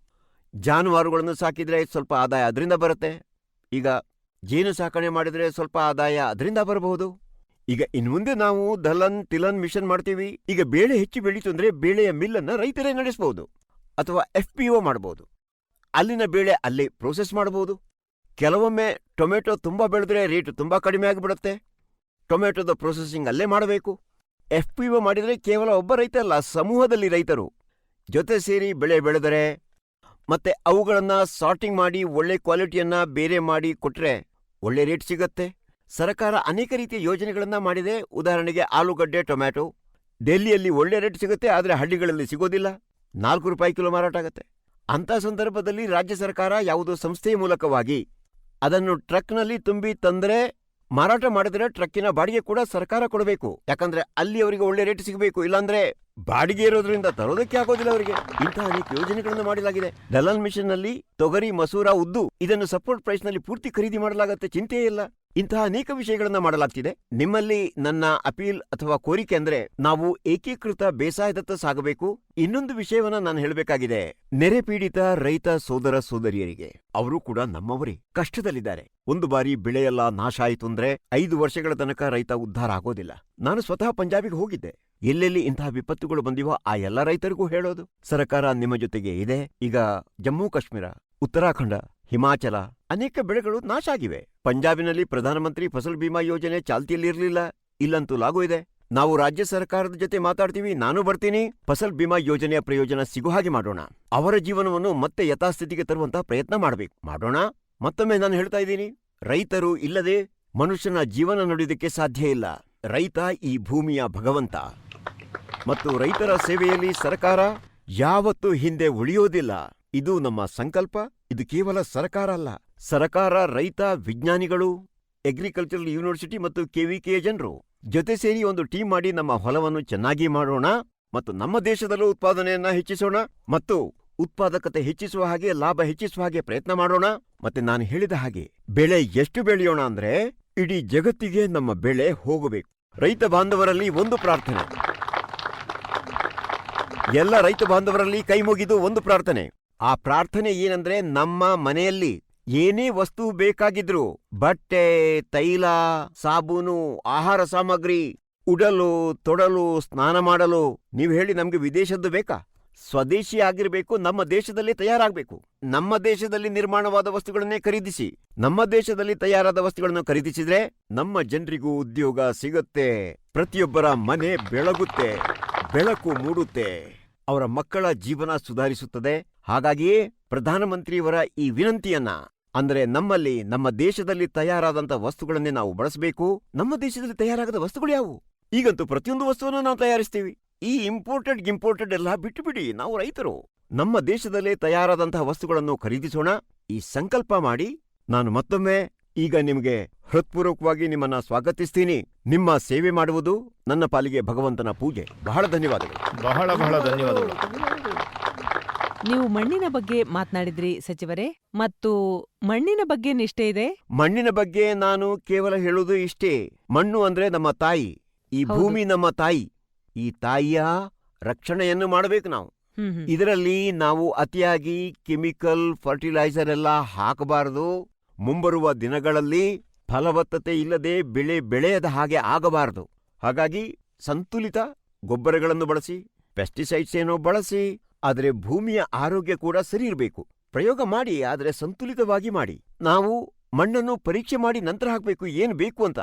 ಜಾನುವಾರುಗಳನ್ನು ಸಾಕಿದ್ರೆ ಸ್ವಲ್ಪ ಆದಾಯ ಅದರಿಂದ ಬರುತ್ತೆ. ಈಗ ಜೇನು ಸಾಕಣೆ ಮಾಡಿದ್ರೆ ಸ್ವಲ್ಪ ಆದಾಯ ಅದರಿಂದ ಬರಬಹುದು. ಈಗ ಇನ್ಮುಂದೆ ನಾವು ದಲನ್ ತಿಲನ್ ಮಿಷನ್ ಮಾಡ್ತೀವಿ. ಈಗ ಬೇಳೆ ಹೆಚ್ಚು ಬೆಳೀತು ಅಂದ್ರೆ ಬೇಳೆಯ ಮಿಲ್ಲನ್ನ ರೈತರೇ ನಡೆಸಬಹುದು, ಅಥವಾ FPO ಮಾಡಬಹುದು. ಅಲ್ಲಿನ ಬೇಳೆ ಅಲ್ಲೇ ಪ್ರೋಸೆಸ್ ಮಾಡಬಹುದು. ಕೆಲವೊಮ್ಮೆ ಟೊಮೆಟೊ ತುಂಬಾ ಬೆಳೆದ್ರೆ ರೇಟ್ ತುಂಬಾ ಕಡಿಮೆ ಆಗಿಬಿಡುತ್ತೆ. ಟೊಮೆಟೊದ ಪ್ರೊಸೆಸಿಂಗ್ ಅಲ್ಲೇ ಮಾಡಬೇಕು. FPO ಮಾಡಿದರೆ ಕೇವಲ ಒಬ್ಬ ರೈತ ಅಲ್ಲ, ಸಮೂಹದಲ್ಲಿ ರೈತರು ಜೊತೆ ಸೇರಿ ಬೆಳೆ ಬೆಳೆದರೆ ಮತ್ತೆ ಅವುಗಳನ್ನ ಸಾರ್ಟಿಂಗ್ ಮಾಡಿ ಒಳ್ಳೆ ಕ್ವಾಲಿಟಿಯನ್ನ ಬೇರೆ ಮಾಡಿ ಕೊಟ್ರೆ ಒಳ್ಳೆ ರೇಟ್ ಸಿಗತ್ತೆ. ಸರ್ಕಾರ ಅನೇಕ ರೀತಿಯ ಯೋಜನೆಗಳನ್ನ ಮಾಡಿದೆ. ಉದಾಹರಣೆಗೆ ಆಲೂಗಡ್ಡೆ, ಟೊಮ್ಯಾಟೊ ಡೆಲ್ಲಿಯಲ್ಲಿ ಒಳ್ಳೆ ರೇಟ್ ಸಿಗುತ್ತೆ, ಆದರೆ ಹಳ್ಳಿಗಳಲ್ಲಿ ಸಿಗೋದಿಲ್ಲ. 4 ರೂಪಾಯಿ ಕಿಲೋ ಮಾರಾಟ ಆಗತ್ತೆ. ಅಂಥ ಸಂದರ್ಭದಲ್ಲಿ ರಾಜ್ಯ ಸರ್ಕಾರ ಯಾವುದೋ ಸಂಸ್ಥೆಯ ಮೂಲಕವಾಗಿ ಅದನ್ನು ಟ್ರಕ್ನಲ್ಲಿ ತುಂಬಿ ತಂದ್ರೆ ಮಾರಾಟ ಮಾಡಿದ್ರೆ ಟ್ರಕ್ಕಿನ ಬಾಡಿಗೆ ಕೂಡ ಸರ್ಕಾರ ಕೊಡಬೇಕು. ಯಾಕಂದ್ರೆ ಅಲ್ಲಿ ಅವರಿಗೆ ಒಳ್ಳೆ ರೇಟ್ ಸಿಗಬೇಕು. ಇಲ್ಲಾಂದ್ರೆ ಬಾಡಿಗೆ ಇರೋದ್ರಿಂದ ತರೋದಕ್ಕೆ ಆಗೋದಿಲ್ಲ ಅವರಿಗೆ. ಇಂತಹ ಅನೇಕ ಯೋಜನೆಗಳನ್ನು ಮಾಡಲಾಗಿದೆ. ದಲಾಲ್ ಮಿಷನ್ ನಲ್ಲಿ ತೊಗರಿ, ಮಸೂರ, ಉದ್ದು ಇದನ್ನು ಸಪೋರ್ಟ್ ಪ್ರೈಸ್ ನಲ್ಲಿ ಪೂರ್ತಿ ಖರೀದಿ ಮಾಡಲಾಗತ್ತೆ, ಚಿಂತೆಯೇ ಇಲ್ಲ. ಇಂತಹ ಅನೇಕ ವಿಷಯಗಳನ್ನ ಮಾಡಲಾಗ್ತಿದೆ. ನಿಮ್ಮಲ್ಲಿ ನನ್ನ ಅಪೀಲ್ ಅಥವಾ ಕೋರಿಕೆ ಅಂದ್ರೆ ನಾವು ಏಕೀಕೃತ ಬೇಸಾಯದತ್ತ ಸಾಗಬೇಕು. ಇನ್ನೊಂದು ವಿಷಯವನ್ನ ನಾನು ಹೇಳಬೇಕಾಗಿದೆ. ನೆರೆ ಪೀಡಿತ ರೈತ ಸೋದರ ಸೋದರಿಯರಿಗೆ, ಅವರು ಕೂಡ ನಮ್ಮವರೇ, ಕಷ್ಟದಲ್ಲಿದ್ದಾರೆ. ಒಂದು ಬಾರಿ ಬೆಳೆಯೆಲ್ಲ ನಾಶ ಆಯಿತು ಅಂದ್ರೆ 5 ವರ್ಷಗಳ ತನಕ ರೈತ ಉದ್ಧಾರ ಆಗೋದಿಲ್ಲ. ನಾನು ಸ್ವತಃ ಪಂಜಾಬಿಗೆ ಹೋಗಿದ್ದೆ. ಎಲ್ಲೆಲ್ಲಿ ಇಂತಹ ವಿಪತ್ತುಗಳು ಬಂದಿವೋ ಆ ಎಲ್ಲ ರೈತರಿಗೂ ಹೇಳೋದು, ಸರ್ಕಾರ ನಿಮ್ಮ ಜೊತೆಗೆ ಇದೆ. ಈಗ ಜಮ್ಮು ಕಾಶ್ಮೀರ, ಉತ್ತರಾಖಂಡ, ಹಿಮಾಚಲ ಅನೇಕ ಬೆಳೆಗಳು ನಾಶ ಆಗಿವೆ. ಪಂಜಾಬಿನಲ್ಲಿ ಪ್ರಧಾನಮಂತ್ರಿ ಫಸಲ್ ಬಿಮಾ ಯೋಜನೆ ಚಾಲ್ತಿಯಲ್ಲಿರ್ಲಿಲ್ಲ, ಇಲ್ಲಂತೂ ಲಾಗೂ ಇದೆ. ನಾವು ರಾಜ್ಯ ಸರ್ಕಾರದ ಜೊತೆ ಮಾತಾಡ್ತೀವಿ, ನಾನು ಬರ್ತೀನಿ. ಫಸಲ್ ಬಿಮಾ ಯೋಜನೆಯ ಪ್ರಯೋಜನ ಸಿಗೋ ಹಾಗೆ ಮಾಡೋಣ. ಅವರ ಜೀವನವನ್ನು ಮತ್ತೆ ಯಥಾಸ್ಥಿತಿಗೆ ತರುವಂತಹ ಪ್ರಯತ್ನ ಮಾಡೋಣ. ಮತ್ತೊಮ್ಮೆ ನಾನು ಹೇಳ್ತಾ ಇದ್ದೀನಿ, ರೈತರು ಇಲ್ಲದೆ ಮನುಷ್ಯನ ಜೀವನ ನಡೆಯುವುದಕ್ಕೆ ಸಾಧ್ಯ ಇಲ್ಲ. ರೈತ ಈ ಭೂಮಿಯ ಭಗವಂತ ಮತ್ತು ರೈತರ ಸೇವೆಯಲ್ಲಿ ಸರ್ಕಾರ ಯಾವತ್ತೂ ಹಿಂದೆ ಉಳಿಯೋದಿಲ್ಲ. ಇದು ನಮ್ಮ ಸಂಕಲ್ಪ. ಇದು ಕೇವಲ ಸರ್ಕಾರ ಅಲ್ಲ, ಸರ್ಕಾರ, ರೈತ, ವಿಜ್ಞಾನಿಗಳು, ಅಗ್ರಿಕಲ್ಚರಲ್ ಯೂನಿವರ್ಸಿಟಿ ಮತ್ತು ಕೆವಿಕೆಯ ಜನರು ಜೊತೆ ಸೇರಿ ಒಂದು ಟೀಮ್ ಮಾಡಿ ನಮ್ಮ ಹೊಲವನ್ನು ಚೆನ್ನಾಗಿ ಮಾಡೋಣ ಮತ್ತು ನಮ್ಮ ದೇಶದಲ್ಲೂ ಉತ್ಪಾದನೆಯನ್ನ ಹೆಚ್ಚಿಸೋಣ ಮತ್ತು ಉತ್ಪಾದಕತೆ ಹೆಚ್ಚಿಸುವ ಹಾಗೆ, ಲಾಭ ಹೆಚ್ಚಿಸುವ ಹಾಗೆ ಪ್ರಯತ್ನ ಮಾಡೋಣ. ಮತ್ತೆ ನಾನು ಹೇಳಿದ ಹಾಗೆ ಬೆಳೆ ಎಷ್ಟು ಬೆಳೆಯೋಣ ಅಂದ್ರೆ ಇಡೀ ಜಗತ್ತಿಗೆ ನಮ್ಮ ಬೆಳೆ ಹೋಗಬೇಕು. ರೈತ ಬಾಂಧವರಲ್ಲಿ ಒಂದು ಪ್ರಾರ್ಥನೆ, ಎಲ್ಲ ರೈತ ಬಾಂಧವರಲ್ಲಿ ಕೈ ಮುಗಿದು ಒಂದು ಪ್ರಾರ್ಥನೆ. ಆ ಪ್ರಾರ್ಥನೆ ಏನಂದ್ರೆ, ನಮ್ಮ ಮನೆಯಲ್ಲಿ ಏನೇ ವಸ್ತು ಬೇಕಾಗಿದ್ರು, ಬಟ್ಟೆ, ತೈಲ, ಸಾಬೂನು, ಆಹಾರ ಸಾಮಗ್ರಿ, ಉಡಲು, ತೊಡಲು, ಸ್ನಾನ ಮಾಡಲು, ನೀವು ಹೇಳಿ ನಮ್ಗೆ ವಿದೇಶದ್ದು ಬೇಕಾ? ಸ್ವದೇಶಿ ಆಗಿರಬೇಕು, ನಮ್ಮ ದೇಶದಲ್ಲಿ ತಯಾರಾಗಬೇಕು. ನಮ್ಮ ದೇಶದಲ್ಲಿ ನಿರ್ಮಾಣವಾದ ವಸ್ತುಗಳನ್ನೇ ಖರೀದಿಸಿ, ನಮ್ಮ ದೇಶದಲ್ಲಿ ತಯಾರಾದ ವಸ್ತುಗಳನ್ನು ಖರೀದಿಸಿದ್ರೆ ನಮ್ಮ ಜನರಿಗೂ ಉದ್ಯೋಗ ಸಿಗುತ್ತೆ, ಪ್ರತಿಯೊಬ್ಬರ ಮನೆ ಬೆಳಗುತ್ತೆ, ಬೆಳಕು ಮೂಡುತ್ತೆ, ಅವರ ಮಕ್ಕಳ ಜೀವನ ಸುಧಾರಿಸುತ್ತದೆ. ಹಾಗಾಗಿಯೇ ಪ್ರಧಾನಮಂತ್ರಿಯವರ ಈ ವಿನಂತಿಯನ್ನ, ಅಂದ್ರೆ ನಮ್ಮಲ್ಲಿ, ನಮ್ಮ ದೇಶದಲ್ಲಿ ತಯಾರಾದಂತ ವಸ್ತುಗಳನ್ನೇ ನಾವು ಬಳಸಬೇಕು. ನಮ್ಮ ದೇಶದಲ್ಲಿ ತಯಾರಾಗದ ವಸ್ತುಗಳು ಯಾವುವು? ಈಗಂತೂ ಪ್ರತಿಯೊಂದು ವಸ್ತುವನ್ನು ನಾವು ತಯಾರಿಸ್ತೀವಿ. ಈ ಇಂಪೋರ್ಟೆಡ್ ಎಲ್ಲ ಬಿಟ್ಟು ಬಿಡಿ, ನಾವು ರೈತರು ನಮ್ಮ ದೇಶದಲ್ಲೇ ತಯಾರಾದಂತಹ ವಸ್ತುಗಳನ್ನು ಖರೀದಿಸೋಣ. ಈ ಸಂಕಲ್ಪ ಮಾಡಿ ನಾನು ಮತ್ತೊಮ್ಮೆ ಈಗ ನಿಮಗೆ ಹೃತ್ಪೂರ್ವಕವಾಗಿ ನಿಮ್ಮನ್ನ ಸ್ವಾಗತಿಸ್ತೀನಿ. ನಿಮ್ಮ ಸೇವೆ ಮಾಡುವುದು ನನ್ನ ಪಾಲಿಗೆ ಭಗವಂತನ ಪೂಜೆ. ಬಹಳ ಧನ್ಯವಾದಗಳು. ಬಹಳ ಬಹಳ ಧನ್ಯವಾದಗಳು. ನೀವು ಮಣ್ಣಿನ ಬಗ್ಗೆ ಮಾತನಾಡಿದ್ರಿ ಸಚಿವರೇ, ಮತ್ತು ಮಣ್ಣಿನ ಬಗ್ಗೆ ನಿಷ್ಠೆ ಇದೆ. ಮಣ್ಣಿನ ಬಗ್ಗೆ ನಾನು ಕೇವಲ ಹೇಳುವುದು ಇಷ್ಟೇ. ಮಣ್ಣು ಅಂದ್ರೆ ನಮ್ಮ ತಾಯಿ, ಈ ಹೌದು. ಭೂಮಿ ನಮ್ಮ ತಾಯಿ. ಈ ತಾಯಿಯ ರಕ್ಷಣೆಯನ್ನು ಮಾಡಬೇಕು ನಾವು. ಇದರಲ್ಲಿ ನಾವು ಅತಿಯಾಗಿ ಕೆಮಿಕಲ್ ಫರ್ಟಿಲೈಸರ್ ಎಲ್ಲ ಹಾಕಬಾರದು. ಮುಂಬರುವ ದಿನಗಳಲ್ಲಿ ಫಲವತ್ತತೆ ಇಲ್ಲದೆ ಬೆಳೆ ಬೆಳೆಯದ ಹಾಗೆ ಆಗಬಾರದು. ಹಾಗಾಗಿ ಸಂತುಲಿತ ಗೊಬ್ಬರಗಳನ್ನು ಬಳಸಿ, ಪೆಸ್ಟಿಸೈಡ್ಸ್ ಏನೋ ಬಳಸಿ, ಆದರೆ ಭೂಮಿಯ ಆರೋಗ್ಯ ಕೂಡ ಸರಿ ಇರಬೇಕು. ಪ್ರಯೋಗ ಮಾಡಿ, ಆದರೆ ಸಂತುಲಿತವಾಗಿ ಮಾಡಿ. ನಾವು ಮಣ್ಣನ್ನು ಪರೀಕ್ಷೆ ಮಾಡಿ ನಂತರ ಹಾಕಬೇಕು, ಏನು ಬೇಕು ಅಂತ.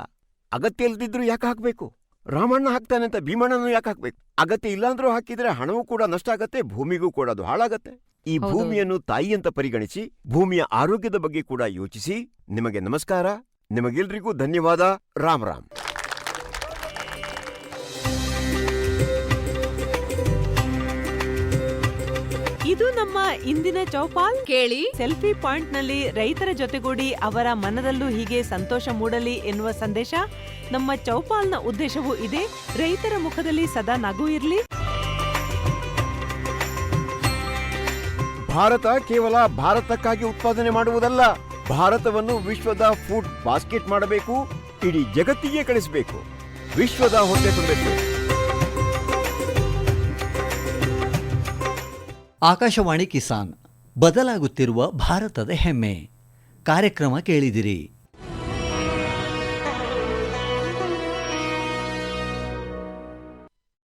ಅಗತ್ಯ ಇಲ್ಲದಿದ್ರು ಯಾಕೆ ಹಾಕಬೇಕು? ರಾಮಣ್ಣ ಹಾಕ್ತಾನೆ ಅಂತ ಭೀಮಣ್ಣನು ಯಾಕೆ ಹಾಕ್ಬೇಕು? ಅಗತ್ಯ ಇಲ್ಲಾಂದ್ರೂ ಹಾಕಿದ್ರೆ ಹಣವೂ ಕೂಡ ನಷ್ಟ ಆಗತ್ತೆ, ಭೂಮಿಗೂ ಕೂಡ ಅದು ಹಾಳಾಗತ್ತೆ. ಈ ಹೌದು. ಭೂಮಿಯನ್ನು ತಾಯಿ ಅಂತ ಪರಿಗಣಿಸಿ, ಭೂಮಿಯ ಆರೋಗ್ಯದ ಬಗ್ಗೆ ಕೂಡ ಯೋಚಿಸಿ. ನಿಮಗೆ ನಮಸ್ಕಾರ, ನಿಮಗೆಲ್ರಿಗೂ ಧನ್ಯವಾದ. ರಾಮ್ ರಾಮ್. ಇದು ನಮ್ಮ ಇಂದಿನ ಚೌಪಾಲ್. ಕೇಳಿ, ಸೆಲ್ಫಿ ಪಾಯಿಂಟ್ ನಲ್ಲಿ ರೈತರ ಜೊತೆಗೂಡಿ ಅವರ ಮನದಲ್ಲೂ ಹೀಗೆ ಸಂತೋಷ ಮೂಡಲಿ ಎನ್ನುವ ಸಂದೇಶ. ನಮ್ಮ ಚೌಪಾಲ್ನ ಉದ್ದೇಶವೂ ಇದೆ. ರೈತರ ಮುಖದಲ್ಲಿ ಸದಾ ನಗು ಇರ್ಲಿ. ಭಾರತ ಕೇವಲ ಭಾರತಕ್ಕಾಗಿ ಉತ್ಪಾದನೆ ಮಾಡುವುದಲ್ಲ, ಭಾರತವನ್ನು ವಿಶ್ವದ ಫುಡ್ ಬಾಸ್ಕೆಟ್ ಮಾಡಬೇಕು, ಇಡೀ ಜಗತ್ತಿಗೆ ಕಳಿಸಬೇಕು, ವಿಶ್ವದ ಹೊಟ್ಟೆ ತುಂಬಬೇಕು. ಆಕಾಶವಾಣಿ ಕಿಸಾನ್, ಬದಲಾಗುತ್ತಿರುವ ಭಾರತದ ಹೆಮ್ಮೆ ಕಾರ್ಯಕ್ರಮ ಕೇಳಿದಿರಿ.